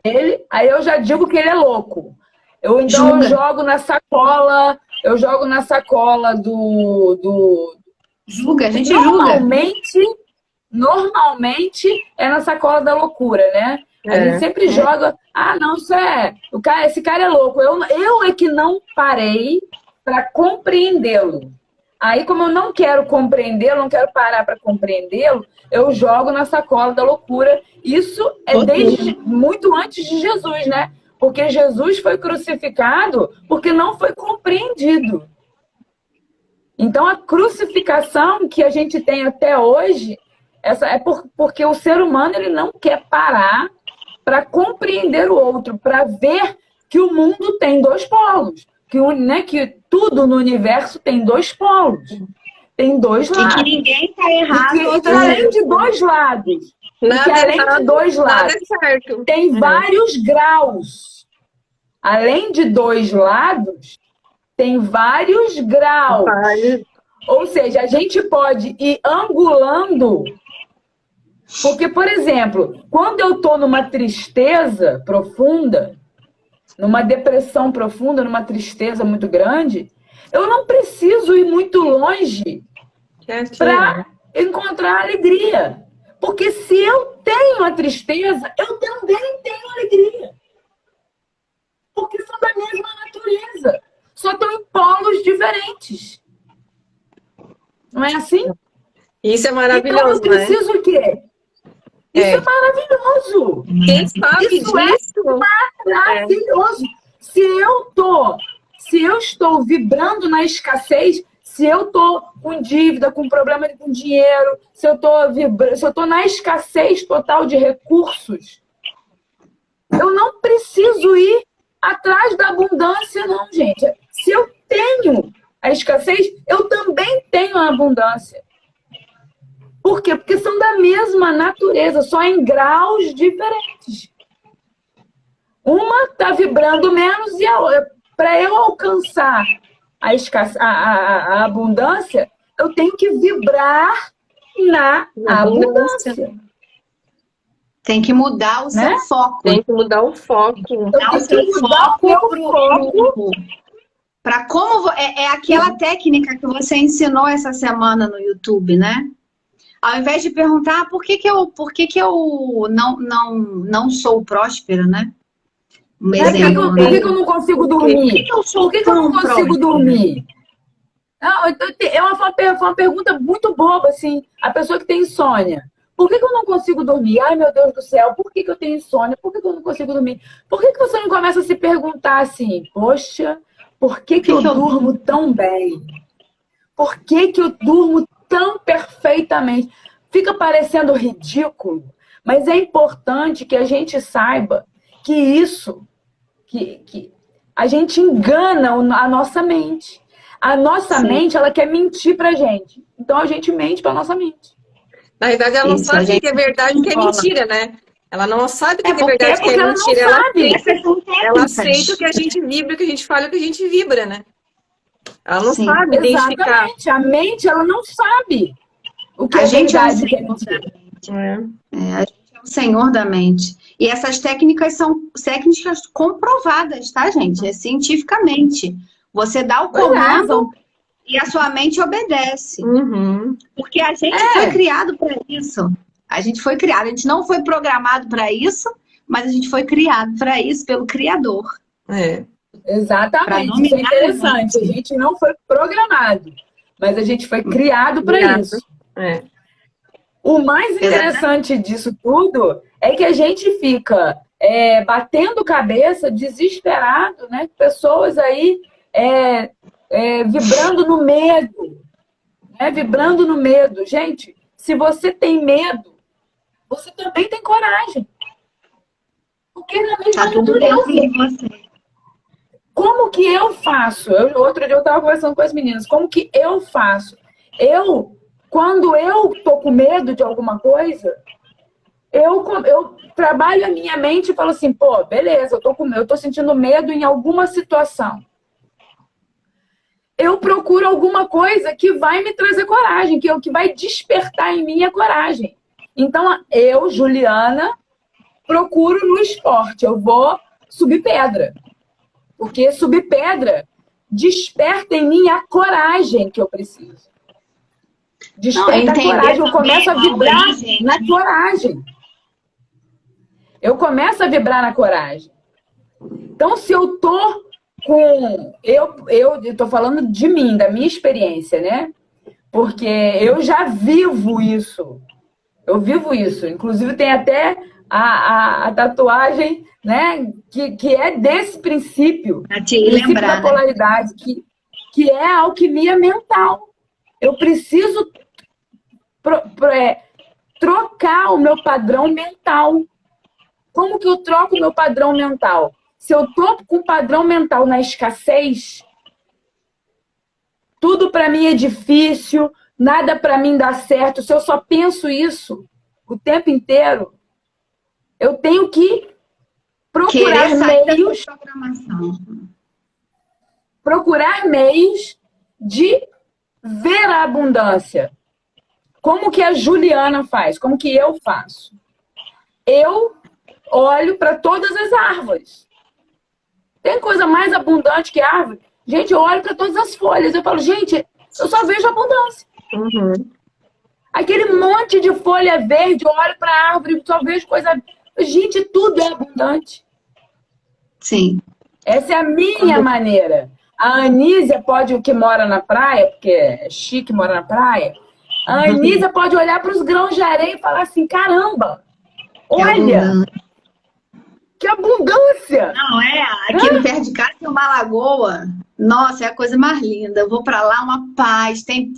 ele, aí eu já digo que ele é louco. Então eu jogo na sacola do...
Julga, a gente
Normalmente é na sacola da loucura, né? A gente sempre joga, não, esse cara é louco. Eu é que não parei para compreendê-lo. Aí, como eu não quero compreendê-lo, não quero parar para compreendê-lo, eu jogo na sacola da loucura. Isso é desde muito antes de Jesus, né? Porque Jesus foi crucificado porque não foi compreendido. Então, a crucificação que a gente tem até hoje, porque o ser humano ele não quer parar para compreender o outro, para ver que o mundo tem dois polos, que tudo no universo tem dois polos, tem dois lados.
E que ninguém está errado.
E que além de dois lados, tem vários graus. Além de dois lados, tem vários graus. Ou seja, a gente pode ir angulando. Porque, por exemplo, quando eu estou numa tristeza profunda, numa depressão profunda, numa tristeza muito grande, eu não preciso ir muito longe para encontrar alegria. Porque se eu tenho a tristeza, eu também tenho alegria. Porque são da mesma natureza. Só estão em polos diferentes. Não é assim?
Isso é maravilhoso,
então, eu preciso o quê? Isso é maravilhoso.
Quem sabe
isso é maravilhoso. Se eu estou vibrando na escassez, se eu estou com dívida, com problema com dinheiro, se eu estou na escassez total de recursos, eu não preciso ir atrás da abundância, não, gente. Se eu tenho a escassez, eu também tenho a abundância. Por quê? Porque são da mesma natureza, só em graus diferentes. Uma está vibrando menos e a outra. Para eu alcançar a abundância, eu tenho que vibrar na abundância.
Tem que mudar o seu foco.
Tem que mudar o foco.
Mudar o seu foco para como... É aquela técnica que você ensinou essa semana no YouTube, né? Ao invés de perguntar por que eu não sou próspera, né?
Um exemplo, por que eu não consigo dormir? Por que eu não consigo dormir? É uma pergunta muito boba, assim. A pessoa que tem insônia. Por que eu não consigo dormir? Ai, meu Deus do céu, por que eu tenho insônia? Por que eu não consigo dormir? Por que você não começa a se perguntar assim? Poxa, por que eu durmo tão bem? Por que eu durmo tão perfeitamente? Fica parecendo ridículo, mas é importante que a gente saiba que isso, que a gente engana a nossa mente. A nossa mente, ela quer mentir pra gente. Então a gente mente pra nossa mente.
Na verdade, ela não sabe o que é verdade e o que é mentira, né? Ela não sabe o que é verdade e o que é mentira. Ela aceita o que a gente vibra, o que a gente fala, o que a gente vibra, né? Ela não sabe identificar.
Exatamente. A mente, ela não sabe o que é verdade e o que é mentira.
A gente é o senhor da mente. E essas técnicas são técnicas comprovadas, tá, gente? É cientificamente. Você dá o comando e a sua mente obedece. Porque a gente foi criado para isso. A gente foi criado. A gente não foi programado para isso, mas a gente foi criado para isso pelo Criador.
Exatamente. Isso é interessante. A gente não foi programado, mas a gente foi criado para isso. O mais interessante disso tudo é que a gente fica batendo cabeça, desesperado, né? Pessoas aí vibrando no medo. Vibrando no medo. Gente, se você tem medo, você também tem coragem. Porque na mesma natureza. Como que eu faço? Outro dia eu estava conversando com as meninas. Como que eu faço? Quando eu tô com medo de alguma coisa, eu trabalho a minha mente e falo assim, pô, beleza, eu tô sentindo medo em alguma situação. Eu procuro alguma coisa que vai me trazer coragem, que vai despertar em mim a coragem. Então, eu, Juliana, procuro no esporte. Eu vou subir pedra. Porque subir pedra desperta em mim a coragem que eu preciso. Desperta a coragem. Eu começo a vibrar na coragem. Eu começo a vibrar na coragem. Então, se eu tô com... Eu tô falando de mim, da minha experiência, né? Porque eu já vivo isso. Eu vivo isso. Inclusive, tem até a tatuagem, né? Que é desse princípio.
Pra te lembrar,
da polaridade, né? que é a alquimia mental. Eu preciso trocar o meu padrão mental. Como que eu troco o meu padrão mental? Se eu tô com o padrão mental na escassez, tudo para mim é difícil, nada para mim dá certo. Se eu só penso isso o tempo inteiro, eu tenho que procurar meios de ver a abundância. Como que a Juliana faz? Como que eu faço? Eu olho para todas as árvores. Tem coisa mais abundante que árvore? Gente, eu olho para todas as folhas. Eu falo, gente, eu só vejo abundância.
Uhum.
Aquele monte de folha verde, eu olho para a árvore e só vejo coisa... Gente, tudo é abundante.
Sim.
Essa é a minha maneira. A Anísia pode, que mora na praia, porque é chique morar na praia, a Anísia pode olhar para os grãos de areia e falar assim, caramba, olha, que abundância!
Não, aqui no perto de casa tem uma lagoa. Nossa, é a coisa mais linda. Eu vou pra lá, uma paz. Tem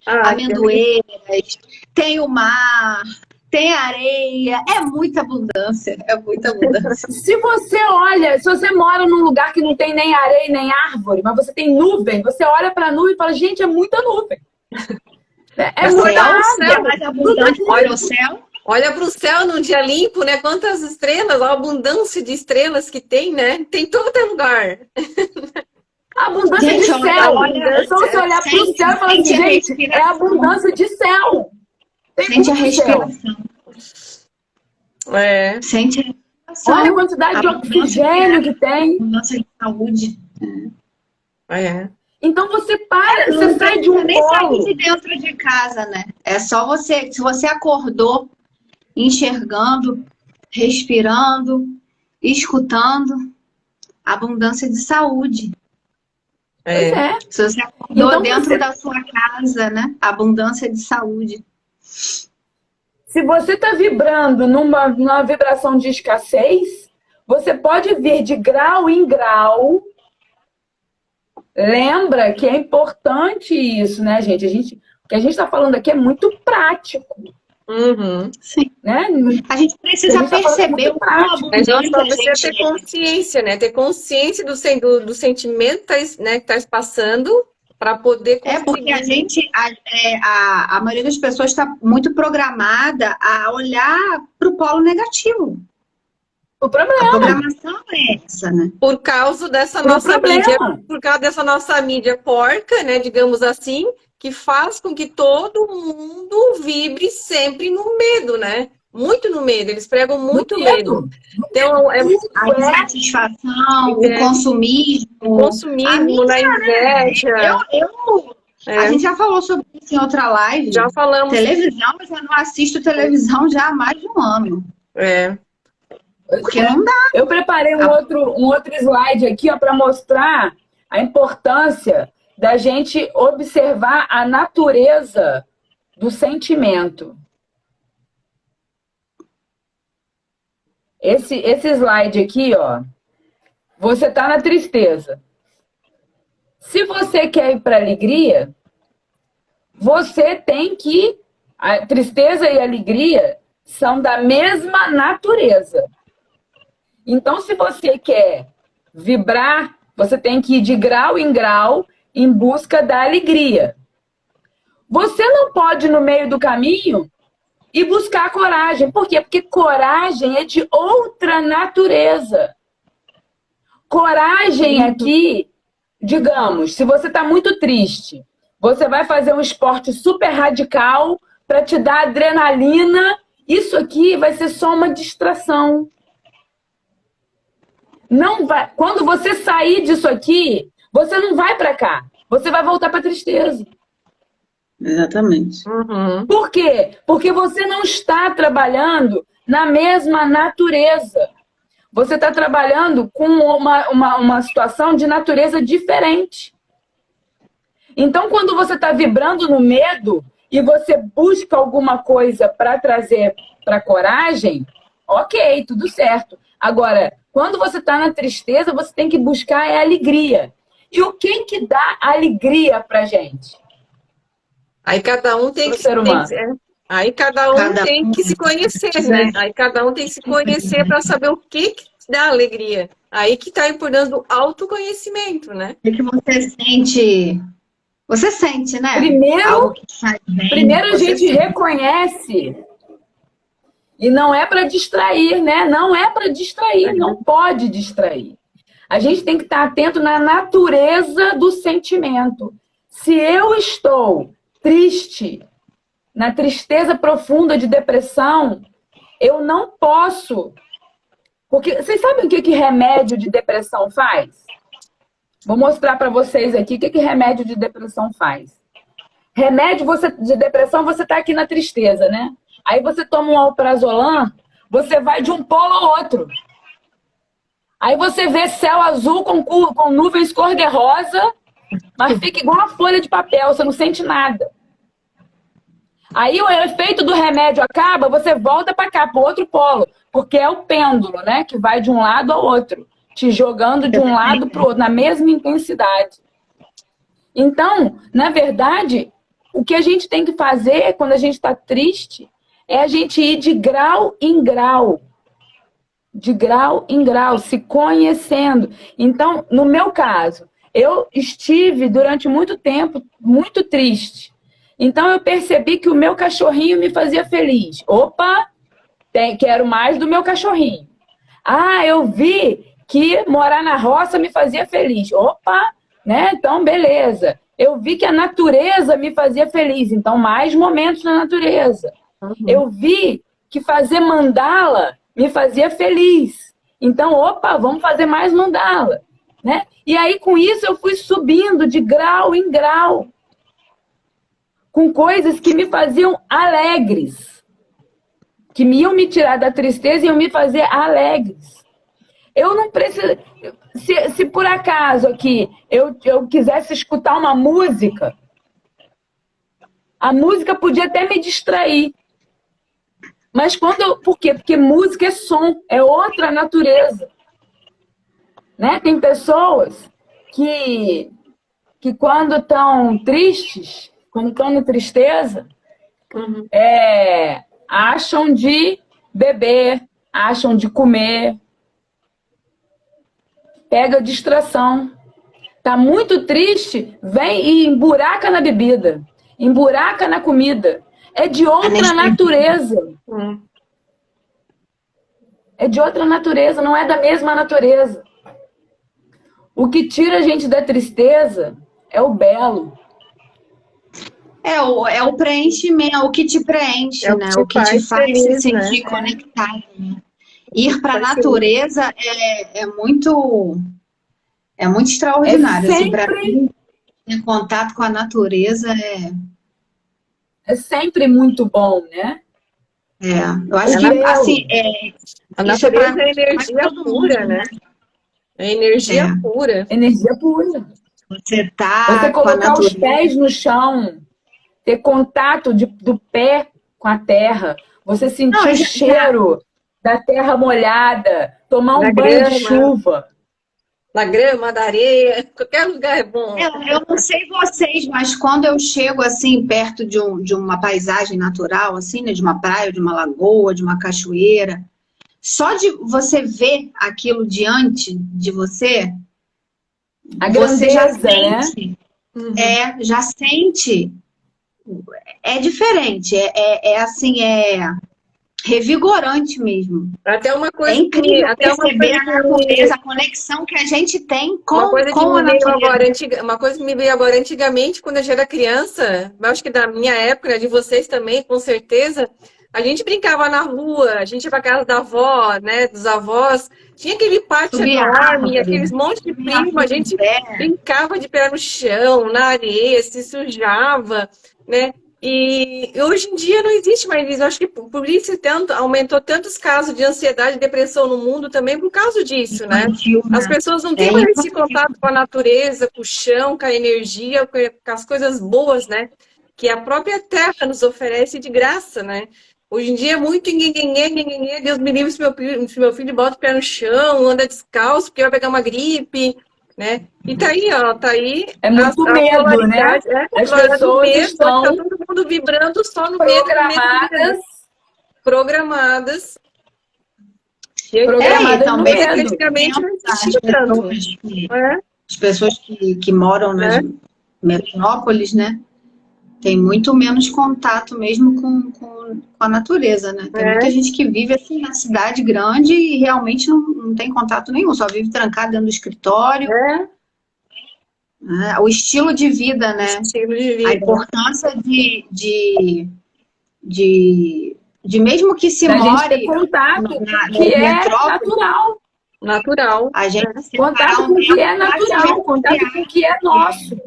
amendoeiras, tem o mar, tem areia. É muita abundância. É muita abundância.
Se você mora num lugar que não tem nem areia nem árvore, mas você tem nuvem, você olha pra nuvem e fala, gente, é muita nuvem. É muita água.
Mais abundante. Olha o céu.
Olha para o céu num dia limpo, né? Quantas estrelas, a abundância de estrelas que tem, né? Tem todo lugar.
A abundância de céu. É só você olhar para o céu e falar assim, gente, é a abundância de céu.
Sente a respiração. Sente a respiração.
Olha a quantidade de oxigênio que tem.
Abundância de saúde.
Então você você sai de um
nem
polo.
sair de dentro de casa, né? É só você, se você acordou enxergando, respirando, escutando, abundância de saúde. Se você acordou então, dentro da sua casa, né? Abundância de saúde.
Se você está vibrando numa vibração de escassez, você pode vir de grau em grau. Lembra que é importante isso, né, gente? O que a gente está falando aqui é muito prático.
Uhum.
Sim.
Né?
A gente precisa perceber o
prático. Mas para você ter consciência, né? Ter consciência do sentimento que está passando para poder conseguir.
Porque a maioria das pessoas está muito programada a olhar para o polo negativo.
O problema.
A programação é essa, né?
Por causa dessa nossa mídia, por causa dessa nossa mídia porca, né? Digamos assim, que faz com que todo mundo vibre sempre no medo, né? Muito no medo, eles pregam muito medo. Então,
a insatisfação, o consumismo,
na inveja.
A gente já falou sobre isso em outra live.
Já falamos.
Televisão, eu já não assisto televisão já há mais de um ano. Porque não dá.
Eu preparei um outro slide aqui para mostrar a importância da gente observar a natureza do sentimento. Esse slide aqui, ó, você está na tristeza. Se você quer ir para a alegria, você tem que... A tristeza e a alegria são da mesma natureza. Então, se você quer vibrar, você tem que ir de grau em grau em busca da alegria. Você não pode, no meio do caminho, e buscar coragem. Por quê? Porque coragem é de outra natureza. Coragem aqui, digamos, se você está muito triste, você vai fazer um esporte super radical para te dar adrenalina. Isso aqui vai ser só uma distração. Não vai. Quando você sair disso aqui, você não vai para cá. Você vai voltar para a tristeza.
Exatamente.
Por quê? Porque você não está trabalhando na mesma natureza. Você está trabalhando com uma situação de natureza diferente. Então, quando você está vibrando no medo e você busca alguma coisa para trazer para a coragem, ok, tudo certo. Agora, quando você está na tristeza, você tem que buscar a alegria. E o que dá alegria para gente?
Aí cada um tem que Aí cada um tem que se conhecer, né? Aí cada um tem que se conhecer para saber o que dá alegria. Aí que está a importância do autoconhecimento, né?
O que você sente? Você sente, né?
Primeiro a gente reconhece. E não é para distrair, né? Não é para distrair, não pode distrair. A gente tem que estar atento na natureza do sentimento. Se eu estou triste, na tristeza profunda de depressão, eu não posso. Porque vocês sabem o que remédio de depressão faz? Vou mostrar para vocês aqui o que remédio de depressão faz. Remédio de depressão, você está aqui na tristeza, né? Aí você toma um alprazolam, você vai de um polo ao outro. Aí você vê céu azul com nuvens cor-de-rosa, mas fica igual uma folha de papel, você não sente nada. Aí o efeito do remédio acaba, você volta para cá, para o outro polo, porque é o pêndulo, né? Que vai de um lado ao outro, te jogando de um lado para o outro, na mesma intensidade. Então, na verdade, o que a gente tem que fazer quando a gente está triste é a gente ir de grau em grau. De grau em grau, se conhecendo. Então, no meu caso, eu estive durante muito tempo muito triste. Então, eu percebi que o meu cachorrinho me fazia feliz. Opa, quero mais do meu cachorrinho. Ah, eu vi que morar na roça me fazia feliz. Opa, né? Então, beleza. Eu vi que a natureza me fazia feliz. Então, mais momentos na natureza. Eu vi que fazer mandala me fazia feliz. Então, opa, vamos fazer mais mandala, né? E aí, com isso, eu fui subindo de grau em grau, com coisas que me faziam alegres, que iam me tirar da tristeza e iam me fazer alegres. Eu não preciso... Se por acaso aqui eu quisesse escutar uma música, a música podia até me distrair. Mas por quê? Porque música é som, é outra natureza. Né? Tem pessoas que quando estão tristes, quando estão na tristeza, acham de beber, acham de comer, pega distração. Tá muito triste, vem e emburaca na bebida, emburaca na comida. É de outra natureza. É de outra natureza, não é da mesma natureza. O que tira a gente da tristeza é o belo.
É o preenchimento, é o que te preenche, né? O que te faz se sentir conectado. Né? Ir para a natureza é muito extraordinário. Assim, para mim, ter contato com a natureza
é sempre muito bom, né?
Eu acho que assim,
a natureza é energia pura, né? É energia pura.
Energia pura.
Você
colocar os pés no chão, ter contato do pé com a terra, você sentir o cheiro da terra molhada, tomar um banho de chuva.
Na grama, da areia, qualquer lugar é bom.
Eu não sei vocês, mas quando eu chego assim perto de uma paisagem natural, assim, né, de uma praia, de uma lagoa, de uma cachoeira, só de você ver aquilo diante de você,
a grandeza,
você já sente, já sente É diferente, assim, revigorante mesmo.
Até uma
É
coisa
incrível
até uma
perceber
coisa
a natureza, a conexão que a gente tem
uma coisa que
com a
me veio agora,
natureza.
uma coisa que me veio agora antigamente, quando eu já era criança, eu acho que da minha época, né, de vocês também, com certeza, a gente brincava na rua, a gente ia para casa da avó, né, dos avós, tinha aquele pátio
Subir a
enorme, aqueles
árvore,
monte de
subir a
primo, a gente
pé.
brincava de pé no chão, na areia, se sujava, né? E hoje em dia não existe mais isso. Eu acho que por isso tanto, aumentou tantos casos de ansiedade e depressão no mundo também por causa disso, né?
Infantil,
As
né?
pessoas não têm
É
mais esse
infantil.
contato com a natureza, com o chão, com a energia, com as coisas boas, né? Que a própria terra nos oferece de graça, né? Hoje em dia é muito nhenhenhê, nhenhenhê, Deus me livre se meu filho bota o pé no chão, anda descalço, porque vai pegar uma gripe, né? E tá aí, ó, tá aí
É muito
a
medo, né?
polaridade, a
As
polaridade do
pessoas
medo, hoje tá
estão
todo mundo vibrando só no medo, no medo, no medo,
programadas,
programadas.
E
programadas no
também
Coisa que
medo.
antigamente não
as
existia tanto, né?
pessoas que moram nas
Né?
metrópoles, né? Tem muito menos contato mesmo com a natureza, né? Tem muita
É,
gente que vive assim na cidade grande e realmente não tem contato nenhum, só vive trancado dentro do escritório,
é,
né? O estilo de vida, né?
estilo de
A
vida.
importância de mesmo que se
Da gente ter
more
contato
na
que é
metrópole,
natural.
Natural.
a gente separar
Contato
um
com o que é
tempo para se
natural, contato com o que é nosso.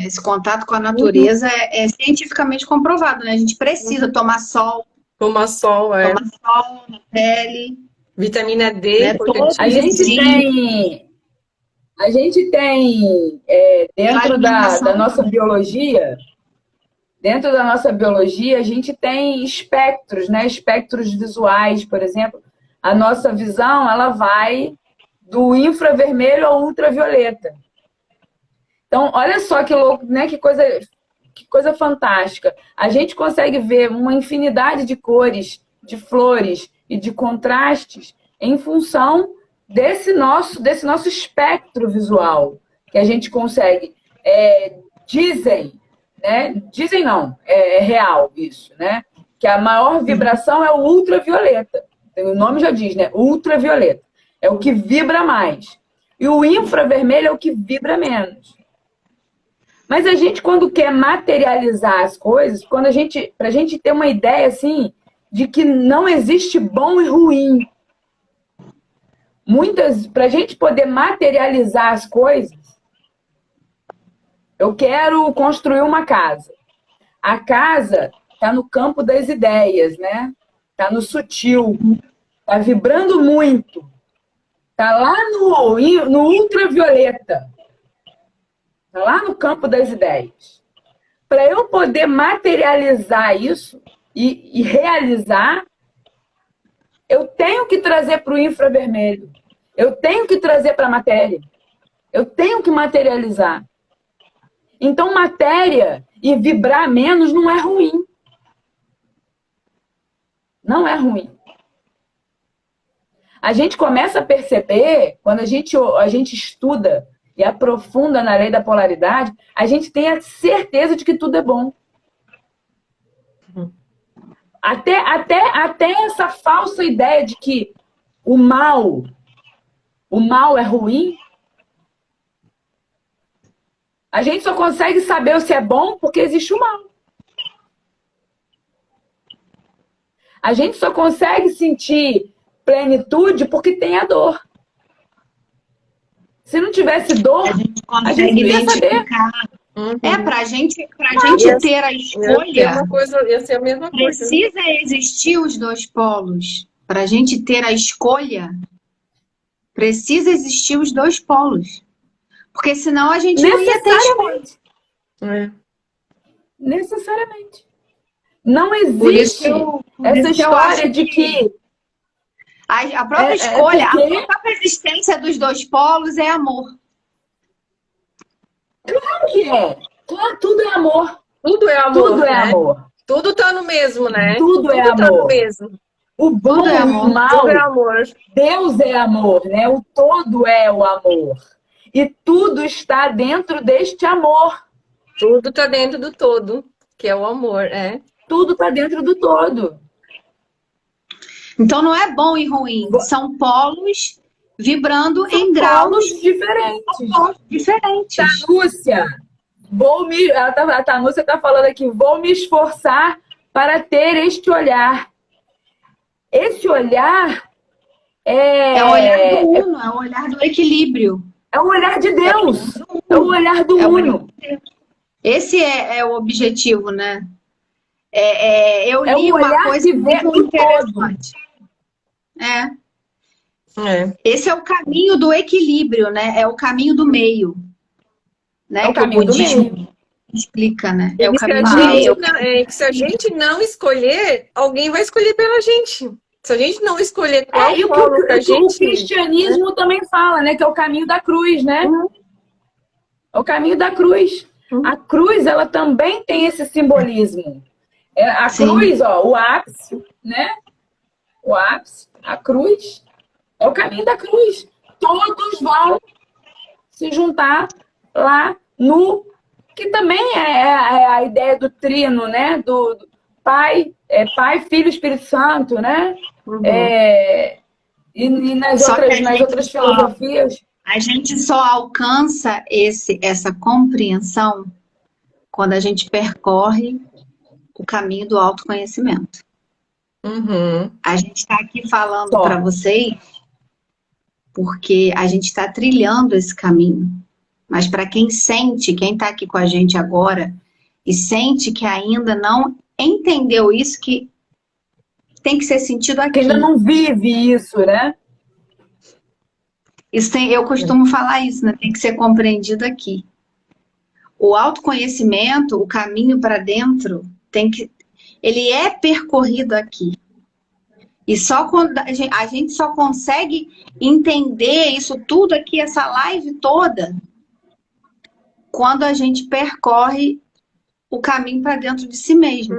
esse contato com a
Uhum.
natureza é cientificamente comprovado, né? A gente precisa
Tomar sol,
tomar sol na pele,
vitamina D,
né? Todos
A
importantíssimo.
os
gente
dias,
tem, a gente tem
pela
dentro da
alimentação
nossa
também.
biologia, dentro da nossa biologia, a gente tem espectros, né? Espectros visuais, por exemplo. A nossa visão, ela vai do infravermelho ao ultravioleta. Então, olha só que louco, né? Que coisa fantástica. A gente consegue ver uma infinidade de cores, de flores e de contrastes em função desse nosso espectro visual, que a gente consegue. Dizem, né? Dizem não, é real isso, né? Que a maior vibração é o ultravioleta. O nome já diz, né? Ultravioleta. É o que vibra mais. E o infravermelho é o que vibra menos. Mas a gente, quando quer materializar as coisas, para a gente ter uma ideia assim de que não existe bom e ruim, para a gente poder materializar as coisas, eu quero construir uma casa. A casa está no campo das ideias, né? Está no sutil, está vibrando muito, está lá no ultravioleta, está lá no campo das ideias. Para eu poder materializar isso e realizar, eu tenho que trazer para o infravermelho. Eu tenho que trazer para a matéria. Eu tenho que materializar. Então, matéria e vibrar menos não é ruim. Não é ruim. A gente começa a perceber, quando a gente estuda e aprofunda na lei da polaridade, a gente tem a certeza de que tudo é bom. Até essa falsa ideia de que o mal é ruim, a gente só consegue saber se é bom porque existe o mal. A gente só consegue sentir plenitude porque tem a dor. Se não tivesse dor, a gente não ia saber.
Pra gente ter a escolha,
Ia ser a mesma coisa.
precisa existir os dois polos. Para a gente ter a escolha, precisa existir os dois polos. Porque senão a gente não ia ter escolha.
Necessariamente. Não existe essa história de que
a própria escolha, a própria existência dos dois polos é amor.
Claro que é. Claro, tudo é amor.
Tudo é amor.
Tudo é amor.
Tudo tá no mesmo, né?
Tudo é
tá
amor.
No mesmo.
O bom e o mal.
Tudo é amor.
Deus é amor, né? O todo é o amor. E tudo está dentro deste amor.
Tudo tá dentro do todo. Que é o amor,
Tudo está dentro do todo.
Então não é bom e ruim, são polos vibrando em graus diferentes.
Tanúcia, a Tanúcia está falando aqui, vou me esforçar para ter este olhar. Esse olhar
é o olhar do uno, é o olhar do equilíbrio.
É o olhar de Deus, é o olhar do uno.
Esse é o objetivo, né? Eu li
um
uma coisa muito interessante. Esse é o caminho do equilíbrio, né? É o caminho do meio. Né?
É o caminho do meio.
Explica, né? É o caminho
do meio. Se a gente não escolher, alguém vai escolher pela gente. Se a gente não escolher qual polo que a gente...
O cristianismo também fala, né? Que é o caminho da cruz, né? É o caminho da cruz. A cruz, ela também tem esse simbolismo. A cruz, ó, o ápice, né? O ápice, a cruz, é o caminho da cruz. Todos vão se juntar lá no... Que também é a ideia do trino, né? Do Pai, Pai, Filho e Espírito Santo, né? E nas outras filosofias...
A gente só alcança essa compreensão quando a gente percorre o caminho do autoconhecimento. A gente está aqui falando para vocês porque a gente está trilhando esse caminho. Mas para quem sente, quem está aqui com a gente agora e sente que ainda não entendeu isso, que tem que ser sentido aqui.
Que ainda não vive isso, né?
Eu costumo falar isso, né? Tem que ser compreendido aqui. O autoconhecimento, o caminho para dentro, ele é percorrido aqui. E só quando a gente só consegue entender isso tudo aqui, essa live toda, quando a gente percorre o caminho para dentro de si mesmo.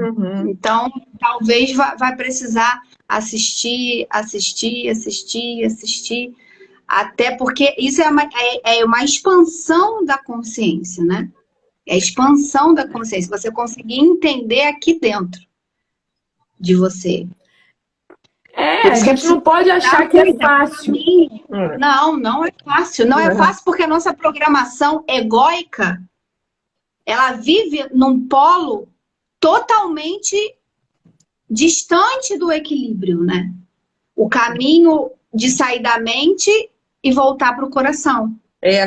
Então, talvez vai precisar assistir, até porque isso é uma expansão da consciência, né? É a expansão da consciência. Você conseguir entender aqui dentro de você.
A gente não pode achar que é fácil.
Não é fácil. Não é fácil porque a nossa programação egóica, ela vive num polo totalmente distante do equilíbrio, né? O caminho de sair da mente e voltar para o coração.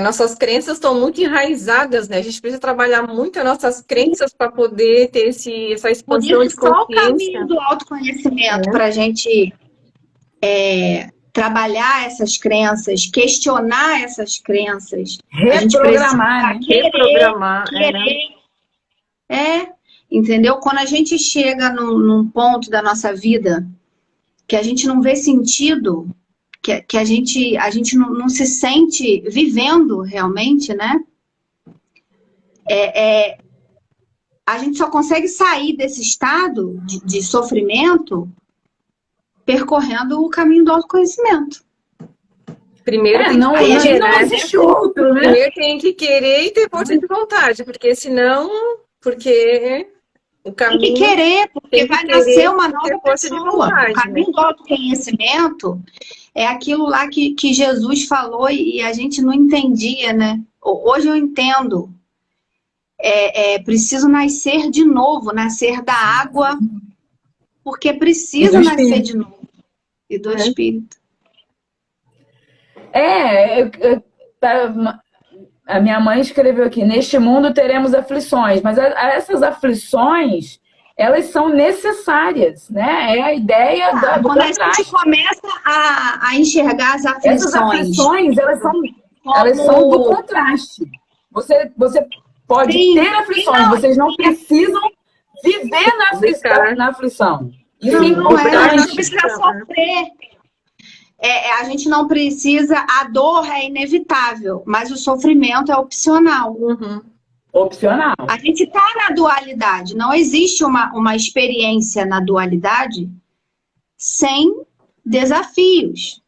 Nossas crenças estão muito enraizadas, né? A gente precisa trabalhar muito as nossas crenças para poder ter essa expansão de consciência.
Só o caminho do autoconhecimento para a gente trabalhar essas crenças, questionar essas crenças.
Reprogramar,
entendeu? Quando a gente chega num ponto da nossa vida que a gente não vê sentido, que a gente não se sente vivendo realmente, né? A gente só consegue sair desse estado de sofrimento percorrendo o caminho do autoconhecimento.
Primeiro
não existe outro, né?
Primeiro tem que querer e ter força de vontade, porque senão... O caminho,
tem que querer, porque vai nascer uma nova pessoa. O caminho do autoconhecimento é aquilo lá que Jesus falou e a gente não entendia, né? Hoje eu entendo. Preciso nascer de novo, nascer da água, porque precisa nascer de novo. E do Espírito.
A minha mãe escreveu aqui, neste mundo teremos aflições, mas essas aflições, elas são necessárias, né? É a ideia do
quando a gente começa a enxergar as aflições.
Essas aflições, elas são do contraste. Você pode ter aflições, vocês não precisam viver na aflição. Isso
não é, a gente precisa sofrer. A gente não precisa, a dor é inevitável, mas o sofrimento é opcional.
Opcional.
A gente está na dualidade, não existe uma experiência na dualidade sem desafios.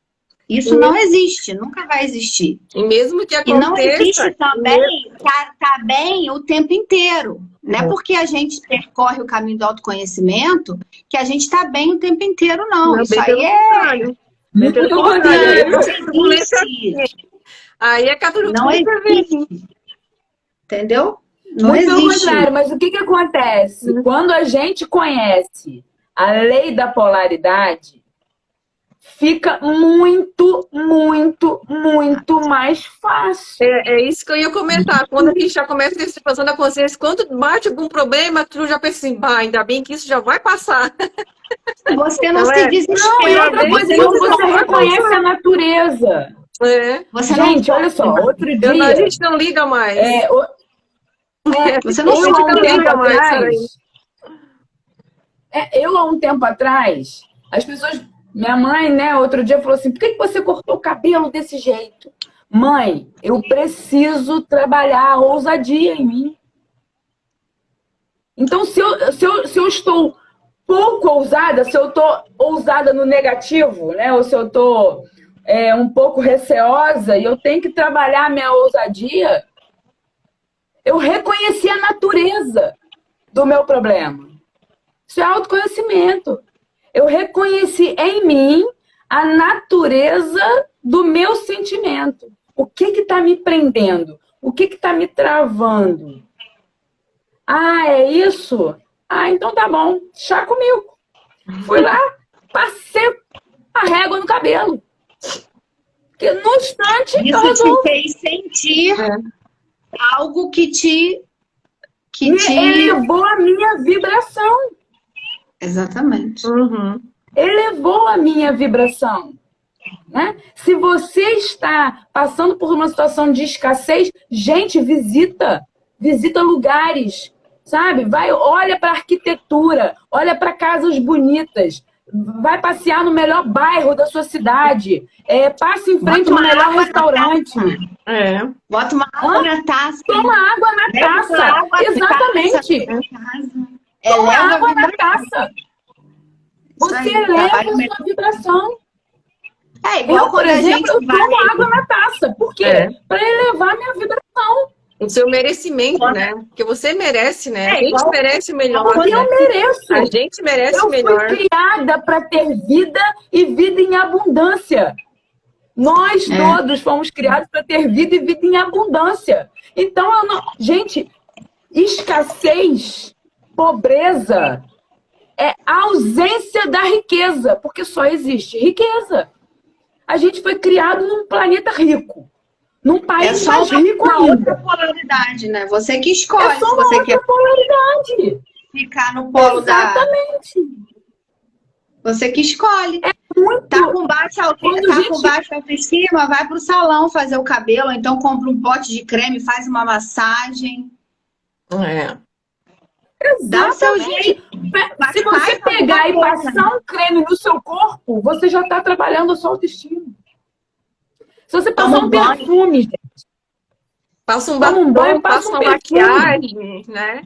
Isso não existe, nunca vai existir.
E mesmo que aconteça...
E não existe também, tá bem o tempo inteiro. Não é porque a gente percorre o caminho do autoconhecimento que a gente está bem o tempo inteiro, não. Isso aí é...
Pelo contrário.
Não existe.
Aí é
Não existe. Entendeu? Não
Muito pelo
existe.
contrário, mas o que acontece? Quando a gente conhece a lei da polaridade, fica muito, muito, muito mais fácil.
É isso que eu ia comentar. Quando a gente já começa a ter expansão da consciência, quando bate algum problema, tu já pensa assim, ainda bem que isso já vai passar.
Você não se
Não, e
desespera.
outra coisa, quando você reconhece a natureza.
Você
Gente,
não...
olha só, outro dia...
A gente não liga mais.
Você não
eu, há um tempo
mais,
atrás, eu, há um tempo atrás, as pessoas... Minha mãe, né, outro dia falou assim, por que você cortou o cabelo desse jeito? Mãe, eu preciso trabalhar a ousadia em mim. Então, se eu estou pouco ousada, se eu estou ousada no negativo, né, ou se eu estou um pouco receosa e eu tenho que trabalhar a minha ousadia, eu reconheci a natureza do meu problema. Isso é autoconhecimento. Eu reconheci em mim a natureza do meu sentimento. O que está me prendendo? O que está me travando? Ah, é isso? Ah, então tá bom. Chá comigo. Fui lá, passei a régua no cabelo. Porque no instante eu
Isso te fez sentir algo que te
elevou a minha vibração.
Exatamente.
Elevou a minha vibração. Né? Se você está passando por uma situação de escassez, gente, visita lugares, sabe? Olha para a arquitetura, olha para casas bonitas, vai passear no melhor bairro da sua cidade, passe em frente ao melhor restaurante.
Bota uma água na taça.
Toma água na taça. Exatamente. Toma água na taça. Você eleva a sua vibração.
Igual
por exemplo, eu tomo água na taça. Por quê? Para elevar minha vibração.
O seu merecimento, né? Porque você merece, né? A gente merece melhor.
Eu mereço.
A gente merece melhor.
Eu fui criada para ter vida e vida em abundância. Nós todos fomos criados para ter vida e vida em abundância. Então, gente, escassez, pobreza, é a ausência da riqueza, porque só existe riqueza. A gente foi criado num planeta rico, num país mais rico ainda.
Outra polaridade, né? Você que escolhe.
É só uma outra polaridade.
Ficar no polo
Exatamente.
Você que escolhe.
Muito.
Tá com baixa autoestima, vai pro salão fazer o cabelo, ou então compra um pote de creme, faz uma massagem. Dá o seu jeito.
Se você pegar e passar um creme no seu corpo, você já está trabalhando a sua autoestima. Se você passar um perfume, gente.
Passa um batom, passa uma maquiagem, né?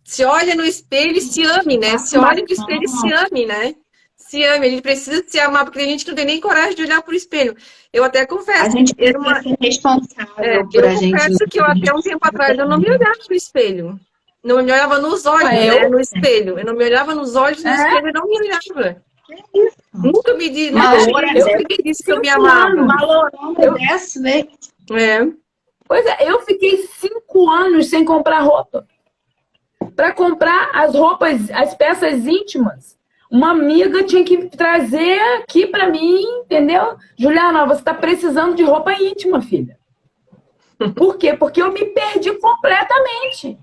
Se olha no espelho e se ame, né? Se olha no espelho e se ame, né? Se ame, a gente precisa se amar, porque a gente não tem nem coragem de olhar pro espelho. Eu até confesso.
A gente precisa ser responsável por a gente.
Eu confesso que eu até um tempo atrás eu não me olhava no espelho. Não me olhava nos olhos, né? No espelho. Eu não me olhava nos olhos no espelho, eu não me olhava. Nunca me disse, eu disse que eu me amava.
Dessa vez.
Pois é, eu fiquei 5 anos sem comprar roupa. Para comprar as roupas, as peças íntimas. Uma amiga tinha que trazer aqui para mim, entendeu? Juliana, você está precisando de roupa íntima, filha. Por quê? Porque eu me perdi completamente.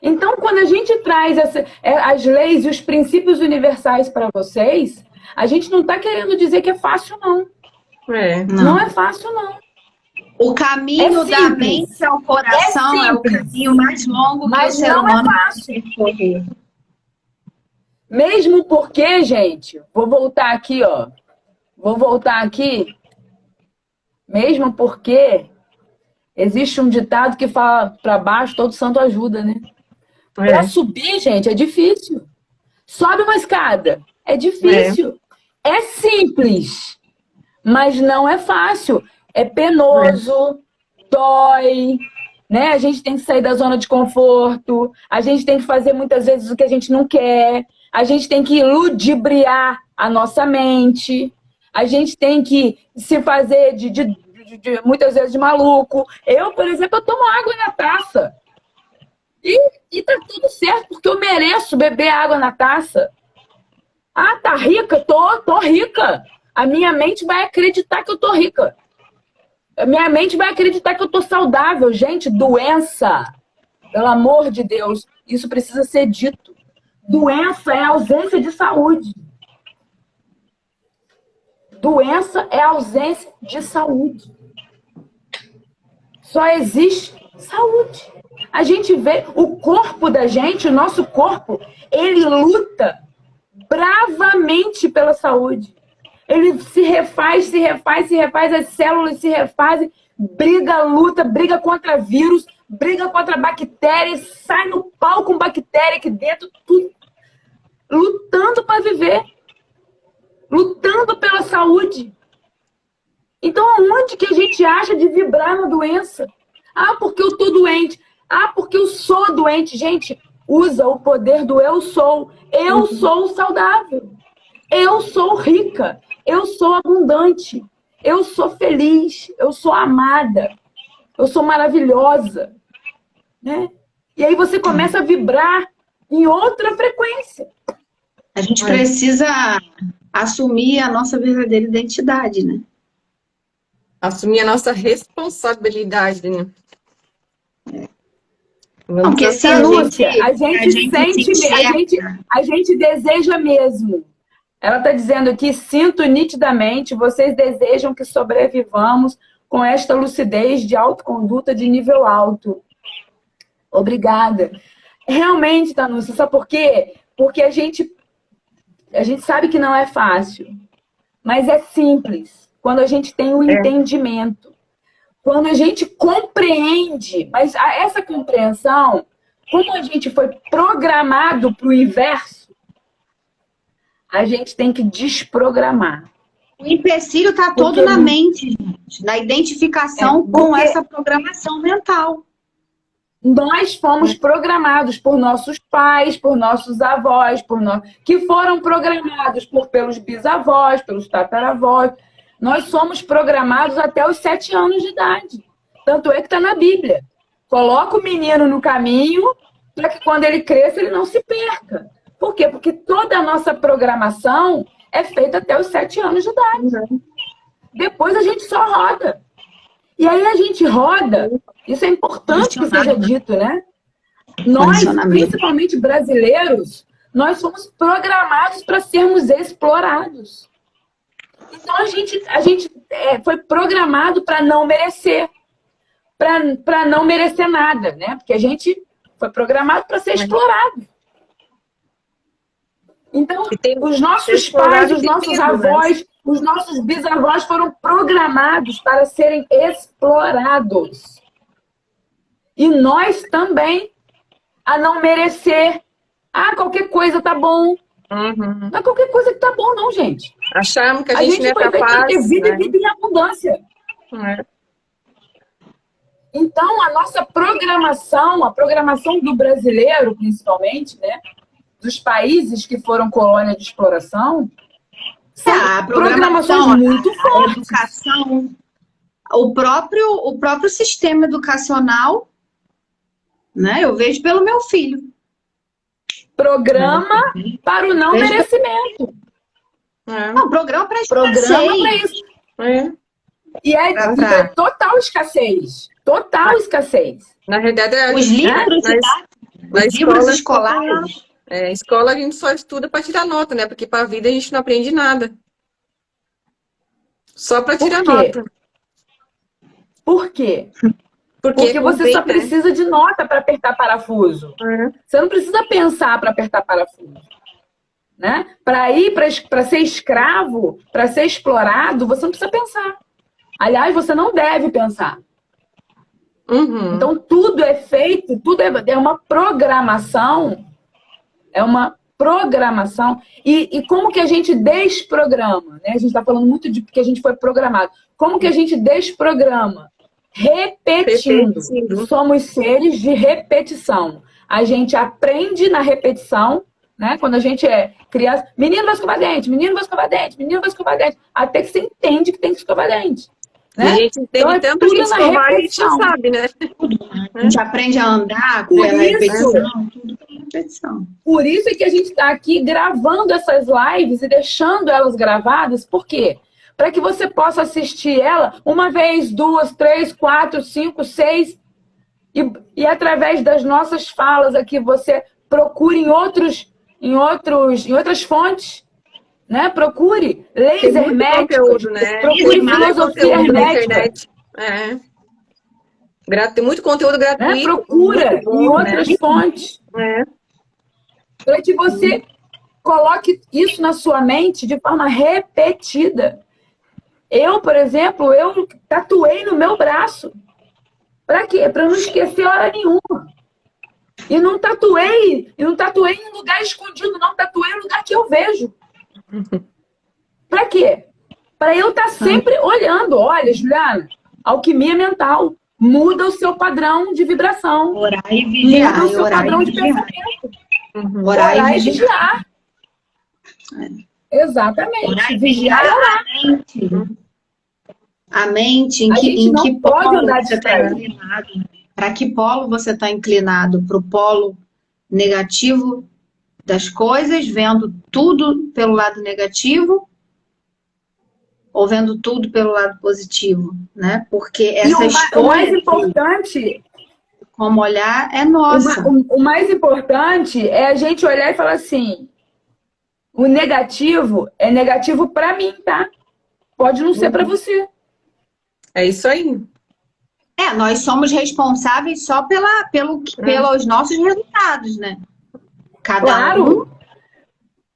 Então, quando a gente traz as leis e os princípios universais para vocês, a gente não está querendo dizer que é fácil, não. Não é fácil, não.
O caminho da mente ao coração é o caminho mais longo que o ser humano pode correr.
Mesmo porque, gente, vou voltar aqui, ó. Mesmo porque existe um ditado que fala para baixo todo santo ajuda, né? Para subir, gente, é difícil. Sobe uma escada, é difícil. É simples, mas não é fácil. É penoso, dói, né? A gente tem que sair da zona de conforto, a gente tem que fazer muitas vezes o que a gente não quer, a gente tem que ludibriar a nossa mente, a gente tem que se fazer muitas vezes de maluco. Eu, por exemplo, eu tomo água na taça. E tá tudo certo, porque eu mereço beber água na taça. Ah, tá rica? Tô rica. A minha mente vai acreditar que eu tô rica. A minha mente vai acreditar que eu tô saudável. Gente, doença, pelo amor de Deus, isso precisa ser dito. Doença é ausência de saúde. Doença é ausência de saúde. Só existe saúde. A gente vê o corpo da gente, o nosso corpo, ele luta bravamente pela saúde. Ele se refaz, as células se refazem, briga, luta, briga contra vírus, briga contra bactérias, sai no pau com bactéria aqui dentro, tudo lutando para viver, lutando pela saúde. Então, aonde que a gente acha de vibrar na doença? Ah, porque eu tô doente. Ah, porque eu sou doente. Gente, usa o poder do eu sou. Eu sou saudável. Eu sou rica. Eu sou abundante. Eu sou feliz. Eu sou amada. Eu sou maravilhosa. Né? E aí você começa a vibrar em outra frequência.
A gente precisa assumir a nossa verdadeira identidade, né?
Assumir a nossa responsabilidade, né?
Não, porque se
Lúcia, a gente deseja mesmo. Ela está dizendo aqui, sinto nitidamente, vocês desejam que sobrevivamos com esta lucidez de autoconduta de nível alto. Obrigada. Realmente, Tanúcia, sabe por quê? Porque a gente sabe que não é fácil, mas é simples. Quando a gente tem o entendimento. Quando a gente compreende, mas essa compreensão, como a gente foi programado para o inverso, a gente tem que desprogramar.
O empecilho está todo na mente, gente, na identificação com essa programação mental.
Nós fomos programados por nossos pais, por nossos avós, que foram programados pelos bisavós, pelos tataravós. Nós somos programados até os 7 anos de idade. Tanto é que está na Bíblia. Coloca o menino no caminho para que quando ele cresça ele não se perca. Por quê? Porque toda a nossa programação é feita até os 7 anos de idade. Depois a gente só roda. E aí a gente roda, isso é importante que seja dito, né? Nós, principalmente brasileiros, nós fomos programados para sermos explorados. Então a gente foi programado para não merecer, para não merecer nada, né? Porque a gente foi programado para ser explorado. Então, os nossos pais, os nossos avós, os nossos bisavós foram programados para serem explorados. E nós também, a não merecer. Ah, qualquer coisa tá bom. Não é qualquer coisa que tá bom, não, gente.
Achamos que a gente não é capaz.
Ter vida e vida em abundância. Então, a nossa programação, a programação do brasileiro, principalmente, né? Dos países que foram colônia de exploração,
a programação
muito fortes.
A educação, o próprio sistema educacional, né? Eu vejo pelo meu filho.
Programa para o não merecimento.
Não, programa para escassez.
Programa para isso. E é total escassez. Total escassez.
Na verdade,
os livros escolares.
Escola a gente só estuda para tirar nota, né? Porque para a vida a gente não aprende nada. Só para tirar nota.
Por quê? Porque você só precisa de nota para apertar parafuso. Você não precisa pensar para apertar parafuso. Né? Para ser escravo, para ser explorado, você não precisa pensar. Aliás, você não deve pensar. Então, tudo é feito, tudo é uma programação. É uma programação. E como que a gente desprograma? Né? A gente está falando muito de que a gente foi programado. Como que a gente desprograma? repetindo. Somos seres de repetição. A gente aprende na repetição, né? Quando a gente é criança, menino vai escovar dente, menino vai escovar dente, menino vai escovar dente, até que você entende que tem que escovar dente. Né?
A gente entende então, tanto a gente escovar, a gente não sabe, né?
A gente aprende a andar pela repetição, tudo pela repetição.
Por isso é que a gente está aqui gravando essas lives e deixando elas gravadas, por quê? Para que você possa assistir ela uma vez, duas, três, quatro, cinco, seis, e através das nossas falas aqui você procure em outras fontes, né? Procure leis herméticos,
né?
Procure filosofia hermética.
Tem muito conteúdo gratuito.
Né? Procura em outras fontes. Para que você coloque isso na sua mente de forma repetida. Eu, por exemplo, eu tatuei no meu braço. Para quê? Para não esquecer hora nenhuma. E não tatuei em lugar escondido, não. Tatuei em lugar que eu vejo. Para quê? Para eu estar sempre olhando. Olha, Juliana, alquimia mental. Muda o seu padrão de vibração.
Orar e vigiar.
Muda o seu padrão de pensamento. Orar e vigiar. Exatamente.
Orar e vigiar e orar. A mente, em que polo você está inclinado? Para que polo você está inclinado? Para o polo negativo das coisas, vendo tudo pelo lado negativo, ou vendo tudo pelo lado positivo, né? Porque essa escolha...
O mais importante...
Como olhar é nossa.
O mais importante é a gente olhar e falar assim, o negativo é negativo para mim, tá? Pode não ser para você.
É isso aí.
Nós somos responsáveis só pelos nossos resultados, né? Cada um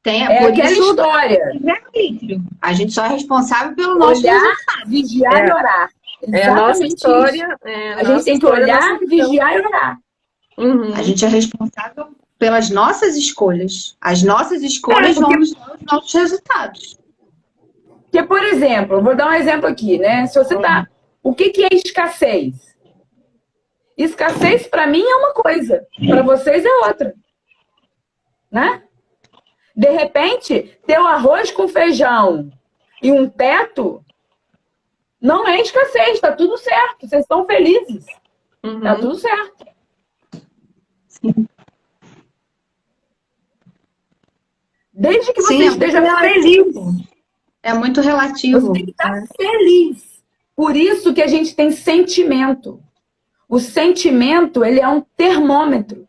tem
aquela história.
A gente só é responsável pelo nosso resultado.
Vigiar e orar.
É a nossa história.
A gente tem que olhar, vigiar e orar.
A gente é responsável pelas nossas escolhas. As nossas escolhas vão nos dar os nossos resultados.
Porque, por exemplo, vou dar um exemplo aqui, né? Se você tá... O que é escassez? Escassez, para mim, é uma coisa. Para vocês, é outra. Né? De repente, ter o arroz com feijão e um teto não é escassez. Tá tudo certo. Vocês estão felizes. Tá tudo certo. Desde que você esteja feliz.
É muito relativo.
Você tem que estar feliz. Por isso que a gente tem sentimento. O sentimento, ele é um termômetro.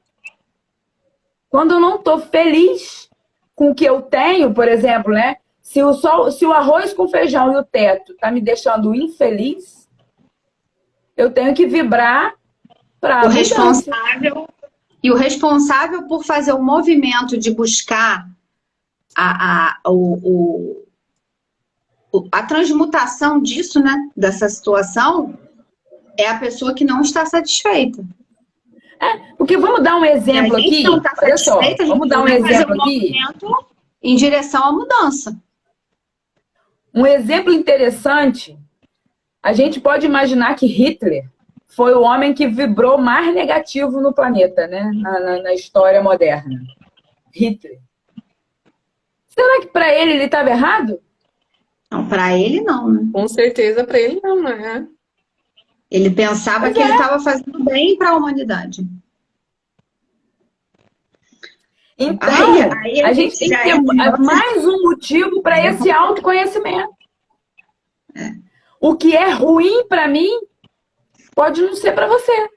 Quando eu não estou feliz com o que eu tenho, por exemplo, né? Se o arroz com feijão e o teto tá me deixando infeliz, eu tenho que vibrar para
o responsável por fazer o movimento de buscar a transmutação disso, né? Dessa situação, é a pessoa que não está satisfeita.
Porque vamos dar um exemplo aqui. Olha só, vamos dar um exemplo aqui.
Em direção à mudança.
Um exemplo interessante, a gente pode imaginar que Hitler foi o homem que vibrou mais negativo no planeta, né? Na história moderna. Hitler. Será que para ele estava errado?
Não, para ele não, né?
Com certeza para ele não, né?
Ele pensava que ele estava fazendo bem para a humanidade.
Então, a gente tem que ter mais um motivo para esse autoconhecimento. O que é ruim para mim pode não ser para você.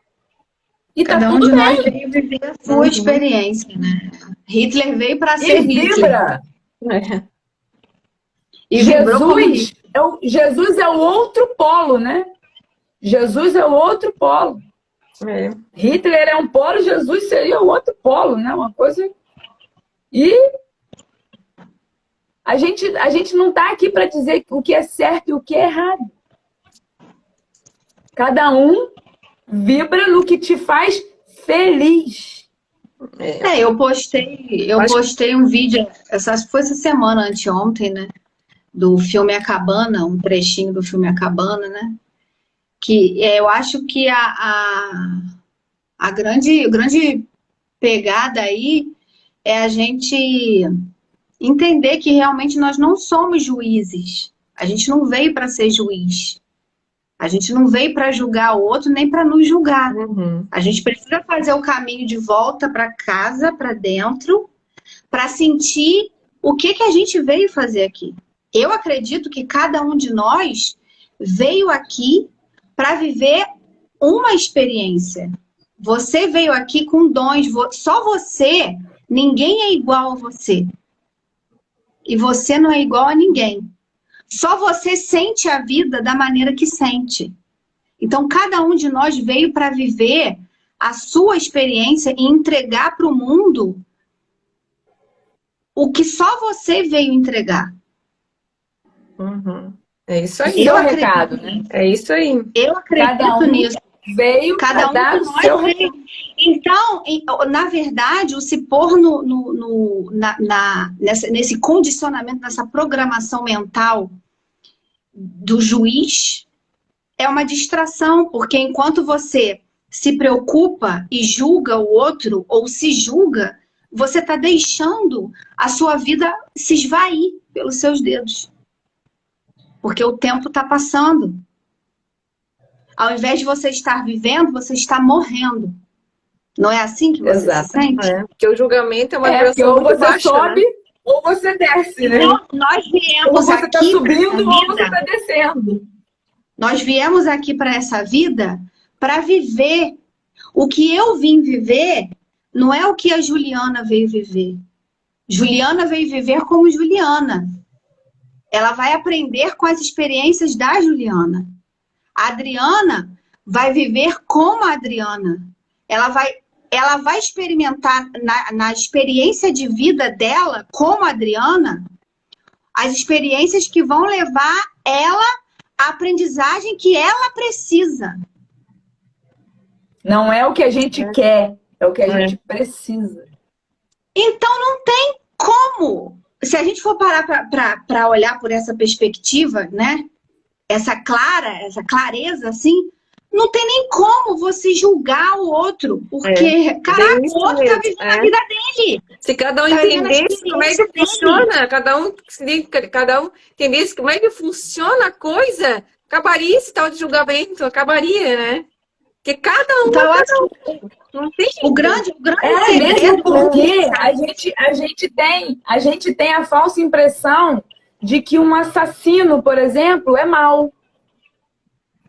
E
cada um de nós veio viver a sua experiência, né? Hitler veio para ser Hitler.
E Jesus é o outro polo, né? Jesus é o outro polo. Hitler é um polo, Jesus seria o outro polo, né? Uma coisa... E a gente não está aqui para dizer o que é certo e o que é errado. Cada um vibra no que te faz feliz.
Eu postei um vídeo, foi essa semana, anteontem, né? Do filme A Cabana, um trechinho do filme A Cabana, né? Eu acho que a grande pegada aí é a gente entender que realmente nós não somos juízes. A gente não veio para ser juiz. A gente não veio para julgar o outro nem para nos julgar. A gente precisa fazer o caminho de volta para casa, para dentro, para sentir o que a gente veio fazer aqui. Eu acredito que cada um de nós veio aqui para viver uma experiência. Você veio aqui com dons, só você, ninguém é igual a você. E você não é igual a ninguém. Só você sente a vida da maneira que sente. Então, cada um de nós veio para viver a sua experiência e entregar para o mundo o que só você veio entregar.
É isso aí.
Esse é o recado, né?
É isso aí.
Eu acredito nisso.
Veio
cada um
dar
de
o
nós
seu
veio. Então, na verdade, o se pôr nesse condicionamento, nessa programação mental do juiz é uma distração, porque enquanto você se preocupa e julga o outro, ou se julga, você está deixando a sua vida se esvair pelos seus dedos. Porque o tempo está passando. Ao invés de você estar vivendo, você está morrendo. Não é assim que você se sente?
Porque o julgamento é uma
vibração
muito
ou você
baixa,
sobe,
né?
ou você desce, né?
Então, nós viemos
ou você
aqui
está subindo, ou você
vida.
está descendo.
Nós viemos aqui para essa vida para viver. O que eu vim viver não é o que a Juliana veio viver. Juliana veio viver como Juliana. Ela vai aprender com as experiências da Juliana. A Adriana vai viver como a Adriana. Ela vai experimentar na experiência de vida dela, como a Adriana, as experiências que vão levar ela à aprendizagem que ela precisa.
Não é o que a gente quer, é o que a gente precisa.
Então não tem como. Se a gente for parar para olhar por essa perspectiva, né? Essa clareza, assim, não tem nem como você julgar o outro. Porque, caraca, o outro tá vivendo a vida dele.
Se cada um entendesse como é que funciona, cada um entendesse como é que funciona a coisa, acabaria esse tal de julgamento, acabaria, né? Porque cada um...
Então, eu acho que
não tem
o grande
mesmo porque a gente tem a falsa impressão de que um assassino, por exemplo, é mau.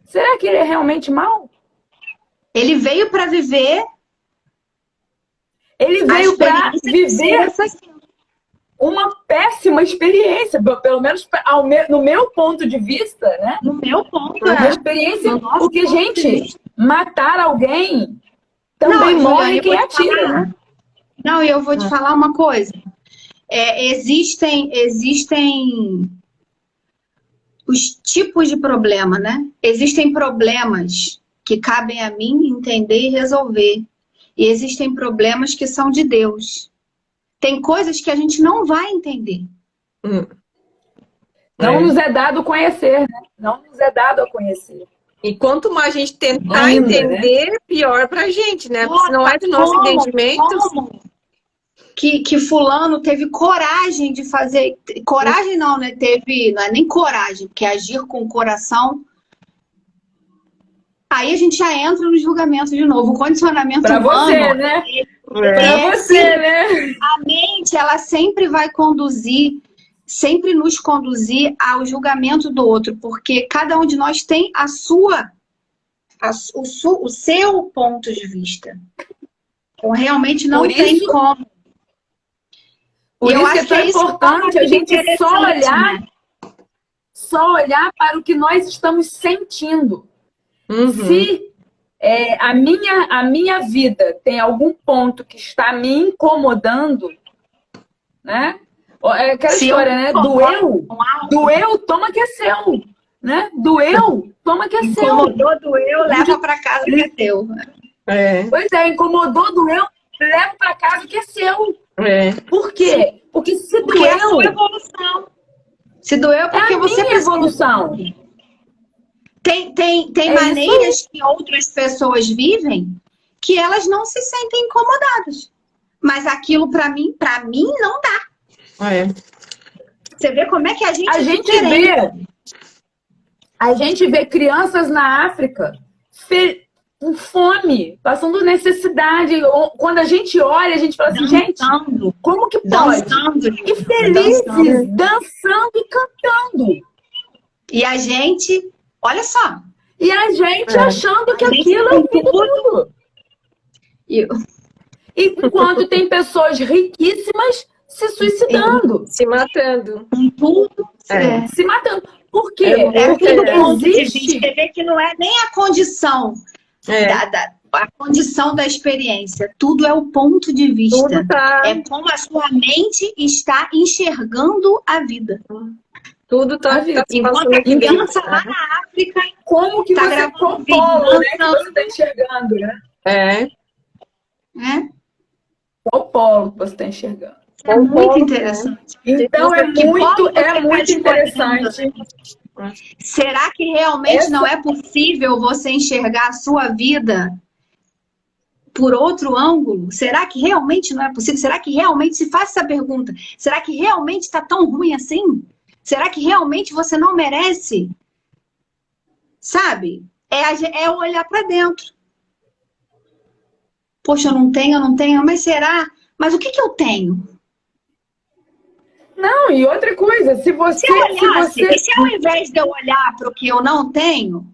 Será que ele é realmente mau?
Ele veio para viver.
Ele veio para viver uma péssima experiência, pelo menos no meu ponto de vista, né?
No meu ponto,
uma experiência, porque, gente, matar alguém também morre quem atira, né?
Não, e eu vou te falar uma coisa. Existem os tipos de problema, né? Existem problemas que cabem a mim entender e resolver. E existem problemas que são de Deus. Tem coisas que a gente não vai entender.
Não nos é dado conhecer, né? Não nos é dado a conhecer.
E quanto mais a gente tentar entender, né? Pior pra gente, né? Porque se não é do nosso entendimento...
Que fulano teve coragem de fazer... Coragem não, né? Não é nem coragem, porque agir com o coração... Aí a gente já entra no julgamento de novo. O condicionamento
pra
humano...
Você, né? Pra você, né?
A mente, ela sempre vai sempre nos conduzir ao julgamento do outro, porque cada um de nós tem o seu ponto de vista. Então, realmente não tem como.
Por isso que é tão importante a gente só olhar para o que nós estamos sentindo. Se a minha vida tem algum ponto que está me incomodando, né? É aquela história, né? Doeu, toma que é seu. Né? Doeu, toma que é seu.
Incomodou, doeu, leva para casa que é teu.
Pois é, incomodou, doeu, leva para casa que é seu. Por quê? Porque se doeu...
é a sua evolução. Se doeu porque você
evolução.
Tem maneiras que outras pessoas vivem que elas não se sentem incomodadas. Mas aquilo, para mim, não dá.
É.
Você vê como é que a gente
A gente vê crianças na África com fome, passando necessidade. Quando a gente olha, a gente fala assim, gente, como que pode? E felizes, dançando e cantando.
E a gente, olha só.
E a gente achando que aquilo é o fim do mundo. Enquanto tem pessoas riquíssimas se suicidando.
Se matando.
Com tudo.
Se matando. Por quê?
Porque existe. Você vê que não é nem a condição a condição da experiência. Tudo é o ponto de vista. É como a sua mente está enxergando a vida.
Tudo tá
enquanto a criança lá na África,
como que
tá
você compõe, né? Que você está enxergando, né? Qual polo que você está enxergando?
É muito interessante.
Então é muito interessante.
Será que realmente não é possível você enxergar a sua vida por outro ângulo? Será que realmente não é possível? Será que realmente, se faz essa pergunta, será que realmente está tão ruim assim? Será que realmente você não merece? Sabe? É olhar para dentro. Poxa, eu não tenho, mas será? Mas o que eu tenho?
Não, e outra coisa, se
ao invés de eu olhar para o que eu não tenho,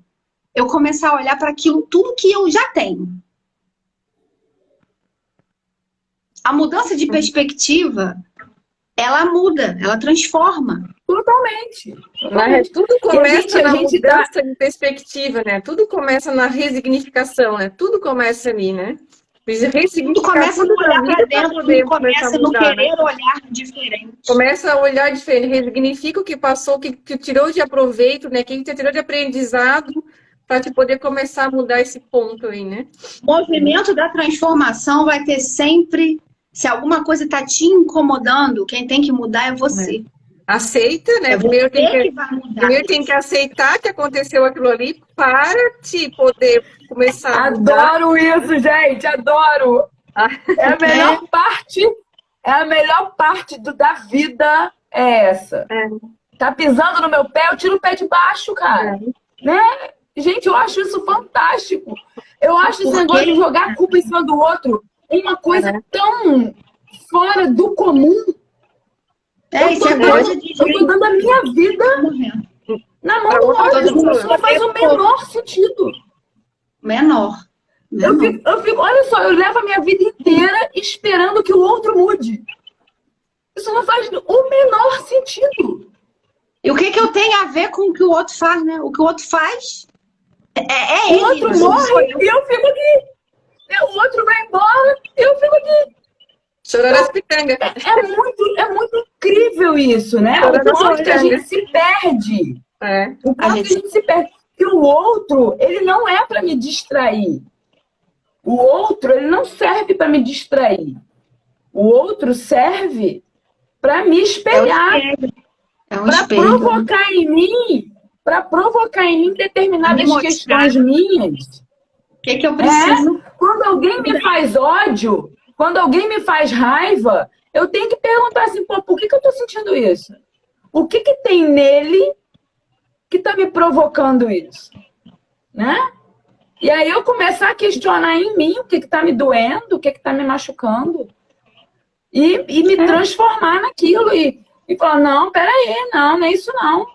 eu começar a olhar para aquilo, tudo que eu já tenho. A mudança de perspectiva, ela muda, ela transforma.
Totalmente.
Tudo começa na mudança de perspectiva, né? Tudo começa na resignificação, né? Tudo começa ali, né?
Tudo começa no olhar para dentro, tudo começa no querer olhar diferente.
Começa a olhar diferente, resignifica o que passou, o que tirou de aproveito, né? O que você tirou de aprendizado para te poder começar a mudar esse ponto aí, né?
O movimento da transformação vai ter sempre, se alguma coisa está te incomodando, quem tem que mudar é você.
Aceita, né? Primeiro tem que aceitar que aconteceu aquilo ali para te poder começar a mudar.
Adoro isso, gente, adoro. É a melhor parte da vida é essa. Tá pisando no meu pé, eu tiro o pé de baixo, cara. Né? Gente, eu acho isso fantástico. Eu acho esse negócio de jogar a culpa em cima do outro uma coisa tão fora do comum. Eu tô dando a minha vida na mão do outro. Isso não faz o menor sentido.
Menor.
Eu fico, olha só, eu levo a minha vida inteira esperando que o outro mude. Isso não faz o menor sentido.
E o que eu tenho a ver com o que o outro faz, né? O que o outro faz é ele.
O outro morre e eu fico aqui. O outro vai embora e eu fico aqui.
Chorando as pitangas.
É muito incrível isso, né? O quanto que a gente se perde. O quanto que a gente se perde. E o outro, ele não é para me distrair. O outro, ele não serve para me distrair. O outro serve para me espelhar. Para provocar em mim determinadas questões minhas.
O que eu preciso?
Quando alguém me faz ódio, quando alguém me faz raiva, eu tenho que perguntar assim, pô, por que eu tô sentindo isso? O que tem nele que tá me provocando isso? Né? E aí eu começar a questionar em mim o que tá me doendo, o que tá me machucando. E me transformar naquilo. E falar, não, peraí, não é isso não.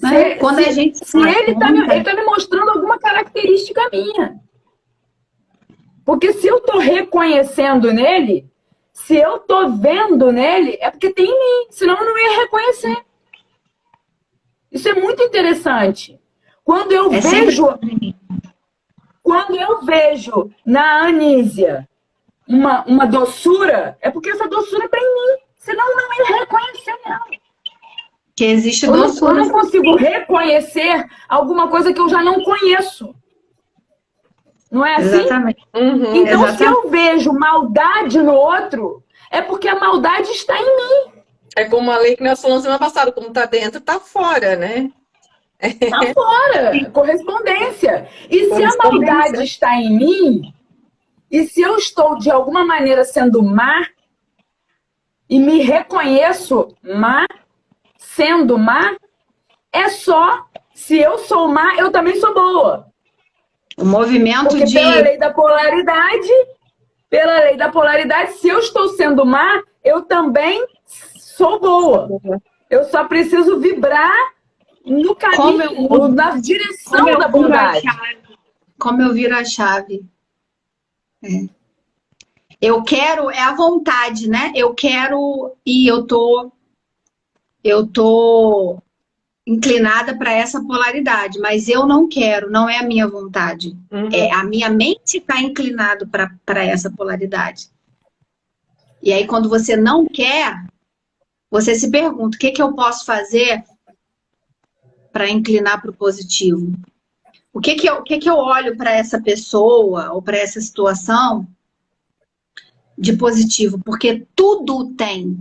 Ele tá me mostrando alguma característica minha. Porque se eu tô reconhecendo nele, se eu tô vendo nele, é porque tem em mim, senão eu não ia reconhecer. Isso é muito interessante. Quando eu vejo na Anísia uma doçura, é porque essa doçura tá em mim, senão eu não ia reconhecer nela.
Que existe doçura.
Eu não consigo reconhecer alguma coisa que eu já não conheço. Não é assim?
Exatamente.
Então, se eu vejo maldade no outro, é porque a maldade está em mim.
É como a lei que nós falamos semana passada, como está dentro, está fora, né?
Tá fora, correspondência. E se a maldade está em mim, e se eu estou de alguma maneira sendo má, e me reconheço má, sendo má, é só, se eu sou má, eu também sou boa.
O movimento
Porque pela lei da polaridade, se eu estou sendo má, eu também sou boa. Eu só preciso vibrar no caminho, na direção da bondade.
Como eu viro a chave. Eu quero, é a vontade, né? Eu quero e eu tô inclinada para essa polaridade, mas eu não quero, não é a minha vontade. É a minha mente está inclinada para essa polaridade. E aí, quando você não quer, você se pergunta: o que que eu posso fazer para inclinar para o positivo? O que que eu olho para essa pessoa ou para essa situação de positivo? Porque tudo tem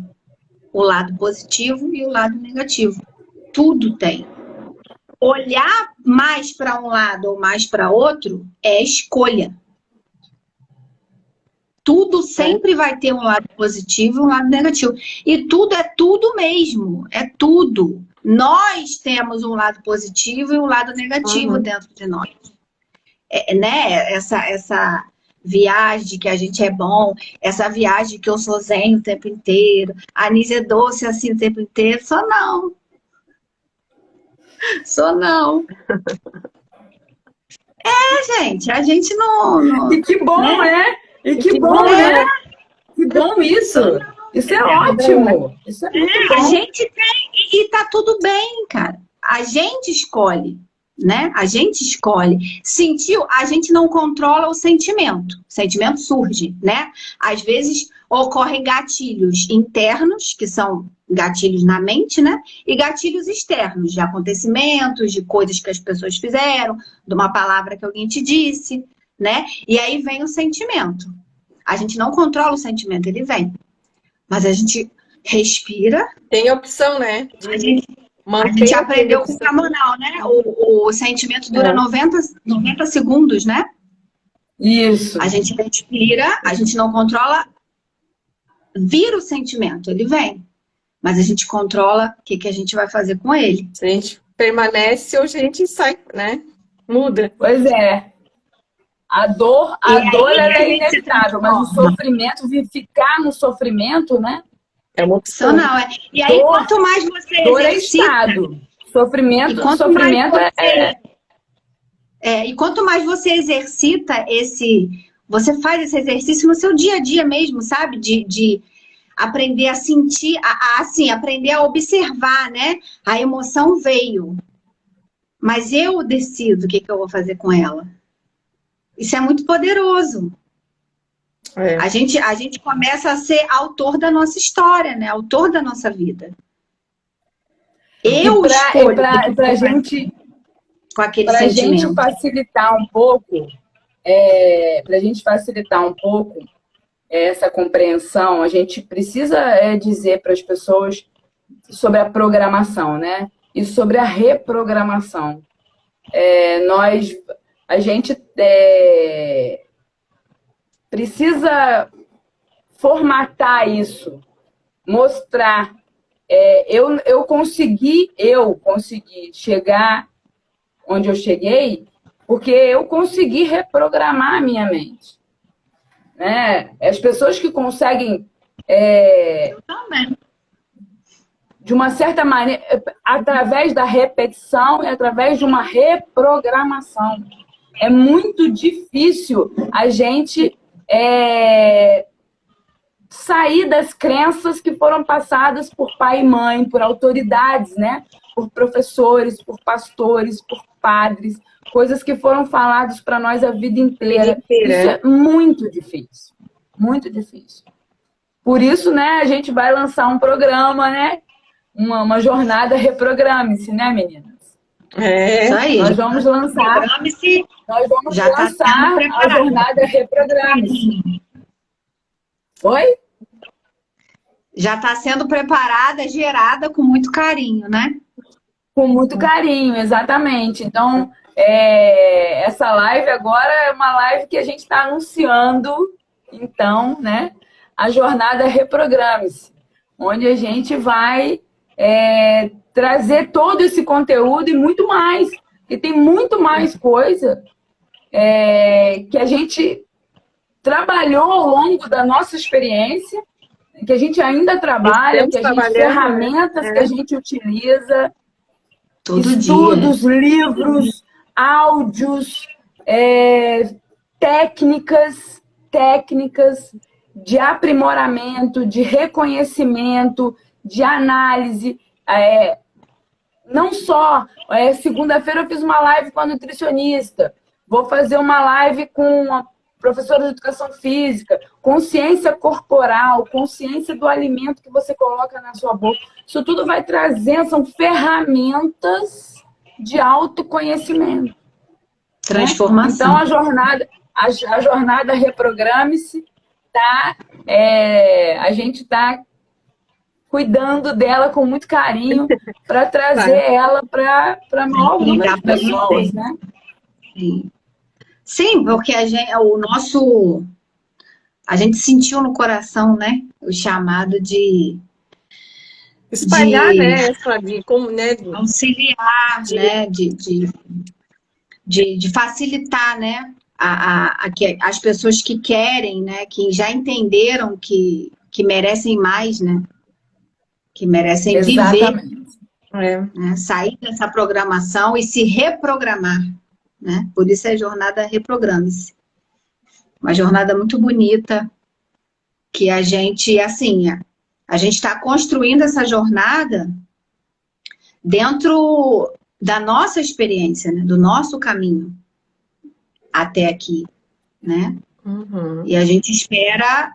o lado positivo e o lado negativo. Tudo tem. Olhar mais para um lado ou mais para outro é escolha. Tudo sempre vai ter um lado positivo e um lado negativo. E tudo é tudo mesmo. É tudo. Nós temos um lado positivo e um lado negativo dentro de nós. Né? Essa viagem de que a gente é bom, essa viagem que eu sou zen o tempo inteiro, a Anísia é doce assim o tempo inteiro, só não. Sou não. Gente, a gente não...
E que bom, né? E que bom, né? Que bom isso. Isso é ótimo. Isso é muito bom.
A gente tem... E tá tudo bem, cara. A gente escolhe, né? A gente escolhe. Sentiu? A gente não controla o sentimento. O sentimento surge, né? Às vezes ocorrem gatilhos internos, que são gatilhos na mente, né? E gatilhos externos, de acontecimentos, de coisas que as pessoas fizeram, de uma palavra que alguém te disse, né? E aí vem o sentimento. A gente não controla o sentimento, ele vem. Mas a gente respira.
Tem opção, né?
A gente aprendeu com o Camonal, né? O sentimento dura 90 segundos, né?
Isso.
A gente respira, a gente não controla, vira o sentimento, ele vem. Mas a gente controla o que a gente vai fazer com ele.
Se a gente permanece ou a gente sai, né? Muda.
Pois é. A dor ela é inevitável, mas o sofrimento, ficar no sofrimento, né?
É uma opção.
Não, é. E aí, quanto mais você
dor
exercita...
é estado. Sofrimento
e quanto mais você exercita você faz esse exercício no seu dia a dia mesmo, sabe? De aprender a sentir, assim, aprender a observar, né? A emoção veio, mas eu decido o que eu vou fazer com ela. Isso é muito poderoso. A gente começa a ser autor da nossa história, né? Autor da nossa vida. Eu escolho
pra gente
com aquele sentimento.
Pra gente facilitar um pouco essa compreensão, a gente precisa dizer para as pessoas sobre a programação, né? E sobre a reprogramação. A gente precisa formatar isso, mostrar. Eu consegui chegar onde eu cheguei porque eu consegui reprogramar a minha mente. Né? As pessoas que conseguem, de uma certa maneira, através da repetição e através de uma reprogramação. É muito difícil a gente sair das crenças que foram passadas por pai e mãe, por autoridades, né? Por professores, por pastores, por padres, coisas que foram faladas para nós a vida inteira. Isso é muito difícil, muito difícil. Por isso, né, a gente vai lançar um programa, né? Uma jornada Reprograme-se, né, meninas?
Isso aí.
Nós vamos lançar a jornada Reprograme-se. Oi?
Já está sendo preparada, gerada com muito carinho, né?
Com muito carinho, exatamente. Então, essa live agora é uma live que a gente está anunciando, então, né, a jornada Reprograme-se, onde a gente vai trazer todo esse conteúdo e muito mais, e tem muito mais coisa que a gente trabalhou ao longo da nossa experiência, que a gente ainda trabalha,
Estamos
que a gente
trabalhando,
ferramentas que a gente utiliza,
Todo dia.
estudos, livros, áudios, técnicas de aprimoramento, de reconhecimento, de análise. Não só, segunda-feira eu fiz uma live com a nutricionista, vou fazer uma live com a professora de educação física, consciência corporal, consciência do alimento que você coloca na sua boca. Isso tudo vai trazendo, são ferramentas de autoconhecimento.
Transformação.
Então, a jornada Reprograme-se, a gente está cuidando dela com muito carinho para trazer ela para maior número de pessoas, né?
Sim, porque a gente sentiu no coração, né? O chamado de
espalhar, né? De como, né?
Auxiliar, né? De facilitar, né? As pessoas que querem, né? Que já entenderam que merecem mais, né? Que merecem viver, né? Sair dessa programação e se reprogramar, né? Por isso é a jornada Reprograme-se. Uma jornada muito bonita, que a gente, assim, a gente está construindo essa jornada dentro da nossa experiência, né? Do nosso caminho até aqui, né?
Uhum.
E a gente espera,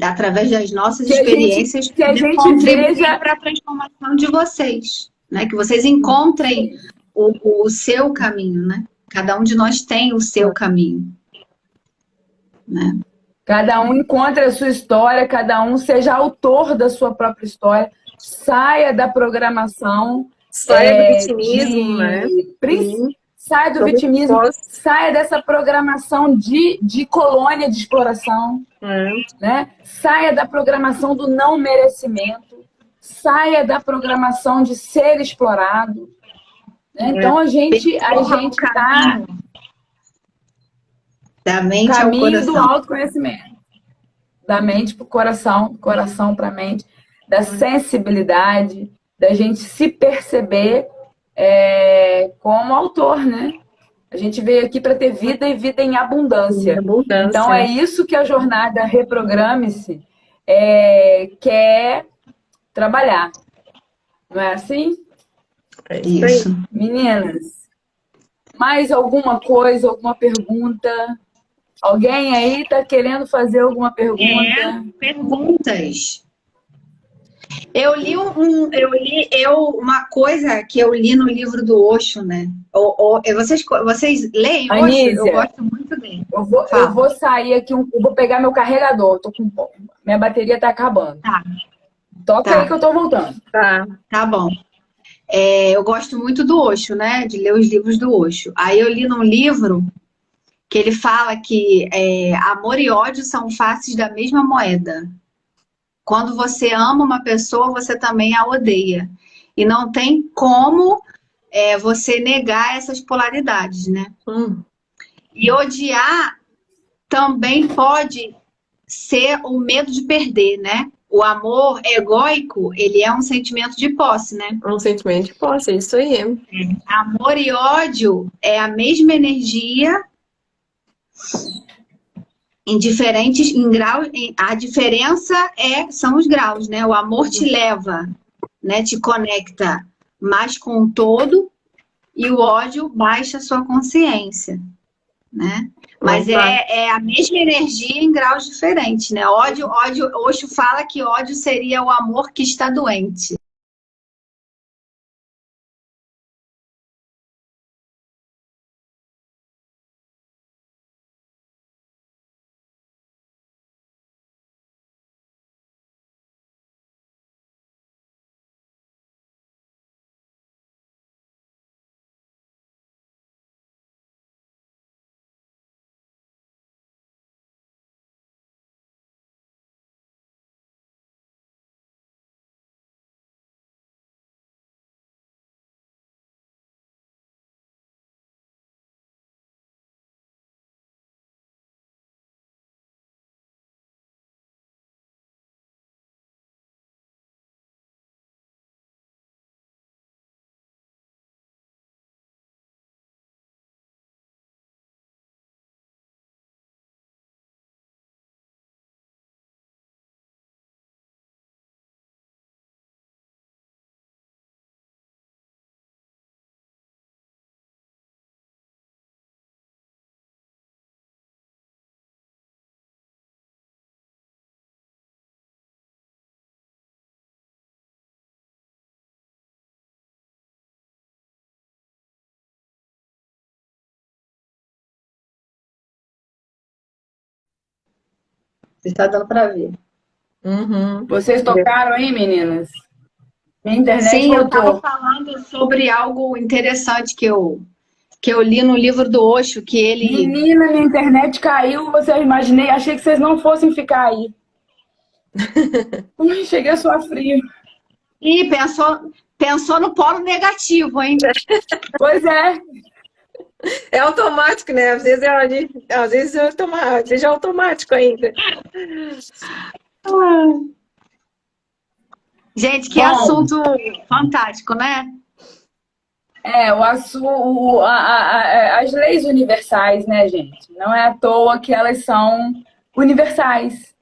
através das nossas experiências,
que a gente
contribuir
veja
para a transformação de vocês, né? Que vocês encontrem o seu caminho, né? Cada um de nós tem o seu caminho, né?
Cada um encontre a sua história, cada um seja autor da sua própria história, saia da programação,
saia do vitimismo, né?
Saia do vitimismo, saia dessa programação de colônia de exploração, né? Saia da programação do não merecimento, saia da programação de ser explorado. Né? Então a gente está
da mente
caminho
ao
do autoconhecimento, da mente para o coração, coração para a mente, da sensibilidade, da gente se perceber como autor, né? A gente veio aqui para ter vida e vida em abundância. Então é isso que a jornada Reprograme-se quer trabalhar. Não é assim?
É isso.
Meninas, mais alguma coisa, alguma pergunta? Alguém aí está querendo fazer alguma pergunta?
Perguntas. Eu li uma coisa que eu li no livro do Osho, né? Vocês leem
Anísia,
Osho? Eu gosto muito dele.
Eu vou sair aqui, eu vou pegar meu carregador. Minha bateria está acabando. Toca aí que eu estou voltando.
Tá bom. Eu gosto muito do Osho, né? De ler os livros do Osho. Aí eu li num livro que ele fala que amor e ódio são faces da mesma moeda. Quando você ama uma pessoa, você também a odeia. E não tem como você negar essas polaridades, né? E odiar também pode ser o medo de perder, né? O amor egóico, ele é um sentimento de posse, né?
É um sentimento de posse, é isso aí.
Amor e ódio é a mesma energia em diferentes graus. A diferença são os graus, né? O amor te leva, né? Te conecta mais com o todo e o ódio baixa a sua consciência, né? Mas é a mesma energia em graus diferentes, né? Ódio, Osho fala que ódio seria o amor que está doente. Está dando para ver.
Uhum.
Vocês tocaram aí, meninas? Minha internet
Sim, eu
voltou.
estava falando sobre algo interessante que eu li no livro do Osho, que ele...
Menina, minha internet caiu, achei que vocês não fossem ficar aí. Cheguei a suar frio.
Ih, pensou no polo negativo, hein?
Pois é.
É automático, né? Às vezes é automático ainda.
Gente, que
Bom,
assunto fantástico, né?
as leis universais, né, gente? Não é à toa que elas são universais,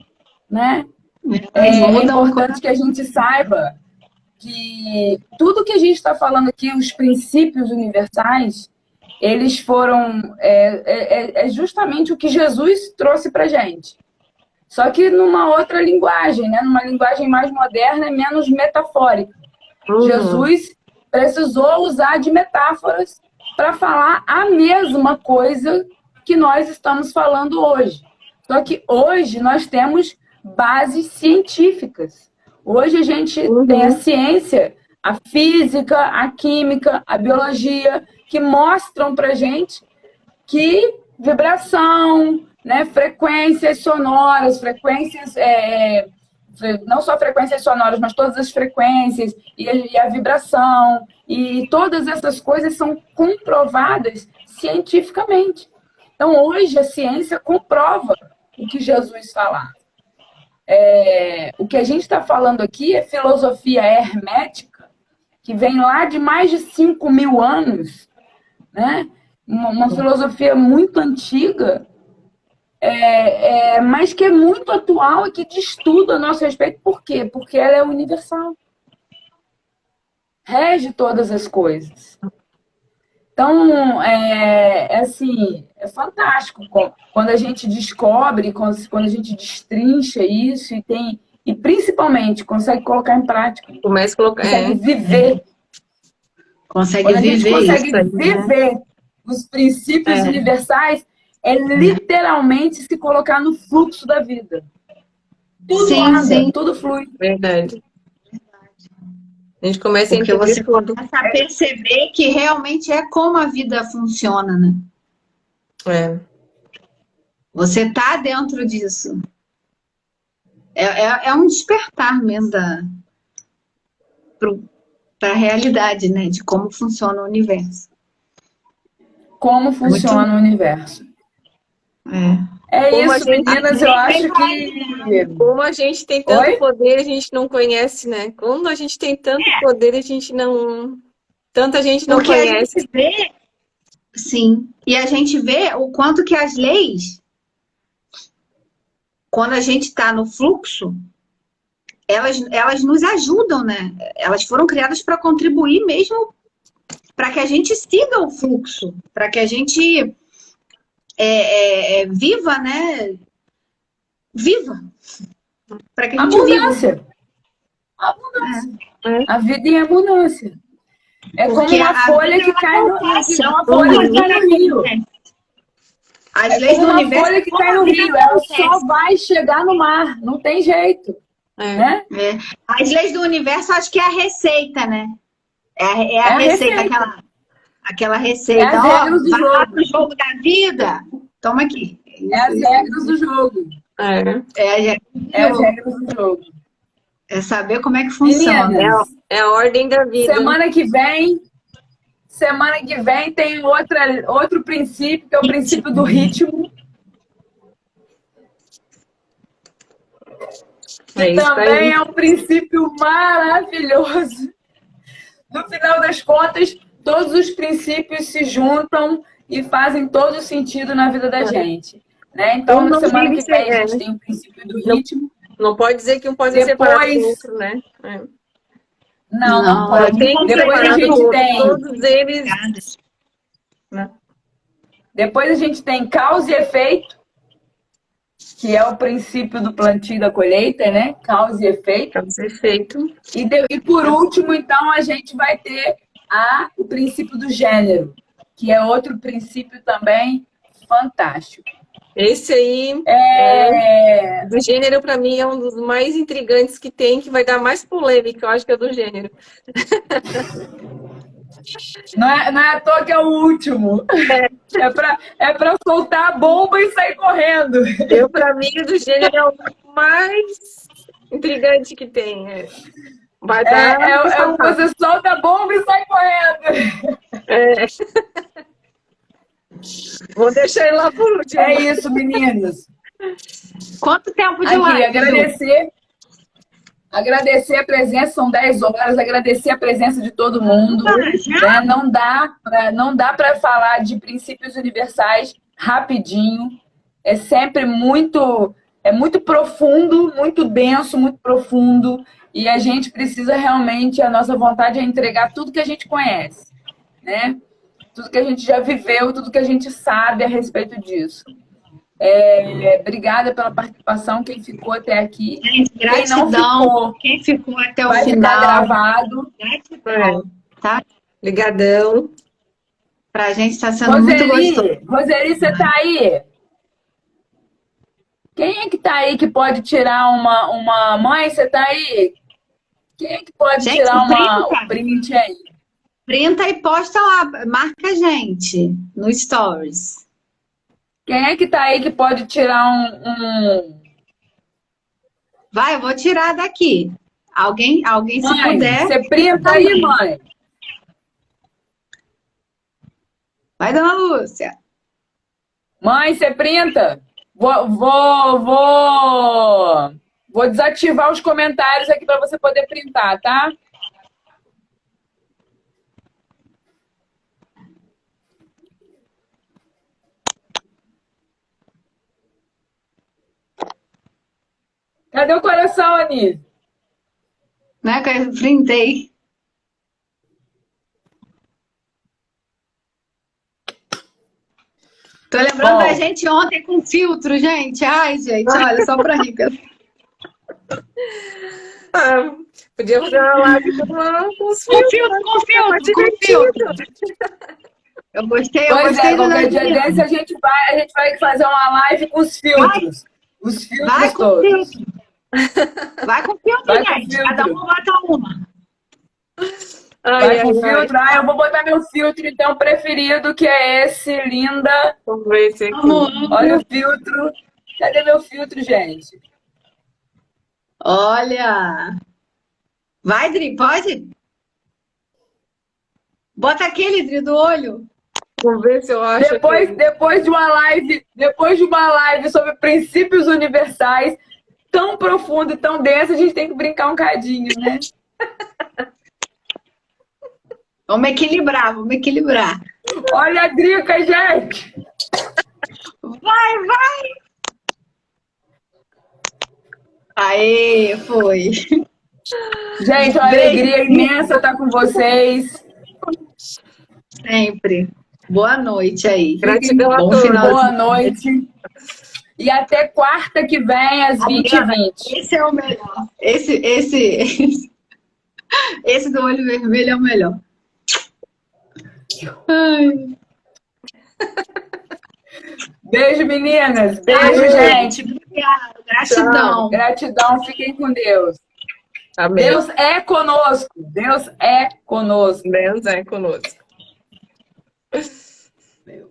né? É
Mudam
importante que a gente saiba que tudo que a gente está falando aqui, os princípios universais, eles foram justamente o que Jesus trouxe para gente. Só que numa outra linguagem, né? Numa linguagem mais moderna e menos metafórica. Jesus precisou usar de metáforas para falar a mesma coisa que nós estamos falando hoje. Só que hoje nós temos bases científicas. Hoje a gente tem a ciência, a física, a química, a biologia, que mostram para gente que vibração, né, frequências sonoras, não só frequências sonoras, mas todas as frequências e a vibração, e todas essas coisas são comprovadas cientificamente. Então, hoje, a ciência comprova o que Jesus falava. O que a gente está falando aqui é filosofia hermética, que vem lá de mais de 5.000 anos, né? Uma filosofia muito antiga, mas que é muito atual e que diz tudo a nosso respeito. Por quê? Porque ela é universal. Rege todas as coisas. Então, assim, é fantástico quando a gente descobre, quando a gente destrincha isso e principalmente consegue colocar em prática.
Começa a colocar.
Consegue viver.
Consegue
Quando a gente
viver
consegue
isso,
viver os princípios universais, é literalmente se colocar no fluxo da vida. Tudo anda, tudo flui.
Verdade. A gente começa
Porque
a entender
você
tudo.
começa a perceber que realmente é como a vida funciona, né? Você tá dentro disso. É um despertar mesmo para a realidade, né? De como funciona o universo.
Como funciona o universo.
Como
isso, meninas, eu acho que...
Como a gente tem tanto poder, a gente não conhece, né? Como a gente tem tanto poder, a gente não... Tanta gente não conhece.
A gente vê... Sim. E a gente vê o quanto que as leis, quando a gente está no fluxo, elas nos ajudam, né? Elas foram criadas para contribuir mesmo para que a gente siga o fluxo, para que a gente viva, né? Viva! Para que a gente
abundância. Abundância. A vida em abundância. É como uma folha que cai no rio.
As leis do universo.
Uma folha que cai no rio, ela só vai chegar no mar, não tem jeito. Né?
As leis do universo, acho que é a receita, né? É a receita, aquela receita.
Vai lá
pro jogo da vida, toma aqui.
As regras do jogo.
As regras do jogo. É saber como é que funciona.
Meninas,
é a ordem da vida.
Semana que vem tem outro princípio, que é o princípio do ritmo. Que também é um princípio maravilhoso. No final das contas, todos os princípios se juntam e fazem todo sentido na vida da gente. Né? Então, na semana que vem, a gente tem o princípio do ritmo.
Não pode dizer que um pode ser separado do outro, né?
Não pode. Depois a gente tem...
Todos eles...
Depois a gente tem causa e efeito, que é o princípio do plantio e da colheita, né? Causa e efeito.
Causa e efeito.
E por último, então, a gente vai ter o princípio do gênero, que é outro princípio também fantástico.
Esse aí,
É...
do gênero, para mim, é um dos mais intrigantes que tem, que vai dar mais polêmica, eu acho que é do gênero.
Não é à toa que é o último. É pra soltar a bomba e sair correndo.
Para mim, do gênero é o mais intrigante que tem. Vai dar.
Você solta a bomba e sai correndo.
É. Vou deixar ele lá por último.
É isso, meninas.
Quanto tempo de
Aqui,
live?
agradecer a presença, são 10 horas, agradecer a presença de todo mundo. Né? Não dá para falar de princípios universais rapidinho. É sempre muito profundo, muito denso, muito profundo. E a gente precisa realmente, a nossa vontade é entregar tudo que a gente conhece, né? Tudo que a gente já viveu, tudo que a gente sabe a respeito disso. Obrigada pela participação, quem ficou até aqui.
Gente, gratidão. Quem ficou até o
vai
final.
Ficar gravado.
Gratidão, tá?
Obrigadão.
Pra gente está sendo muito gostoso.
Roseli, você tá aí? Quem é que tá aí que pode tirar uma... Mãe, você tá aí? Quem é que pode tirar um print aí?
Printa e posta lá, marca a gente no Stories.
Quem é que tá aí que pode tirar um...
Vai, eu vou tirar daqui. Alguém
mãe,
se puder.
Você printa aí, mãe.
Vai, dona Lúcia.
Mãe, você printa? Vou desativar os comentários aqui para você poder printar, tá? Cadê o coração, Anísio?
Né, que eu printei. Tô lembrando da gente ontem com filtro, gente. Ai, gente, olha, só pra rica.
Podia fazer uma live com os filtros.
Com filtro. Eu gostei,
qualquer dia desse a gente vai fazer uma live com os filtros. Os filtros todos.
Vai com filtro, gente. Cada um bota uma.
Vai com filtro. Eu vou botar meu filtro, então, preferido, que é esse, linda.
Vamos ver esse aqui.
Olha o filtro. Cadê meu filtro, gente?
Olha. Vai, Dri, pode? Bota aquele, Dri, do olho.
Vamos ver se eu acho.
Depois de uma live sobre princípios universais, tão profundo e tão denso, a gente tem que brincar um cadinho, né?
Vamos equilibrar.
Olha a Drica, gente!
Vai! Aê, foi.
Gente, uma alegria imensa estar com vocês.
Sempre. Boa noite aí.
Gratidão a
todos.
Boa noite. E até quarta que vem, às 20h20.
Esse é o melhor. Esse do olho vermelho é o melhor. Ai.
Beijo, meninas. Beijo, gente.
Obrigada. Gratidão.
Gratidão. Fiquem com Deus.
Amém.
Deus é conosco. Deus é conosco.
Deus é conosco.
Meu.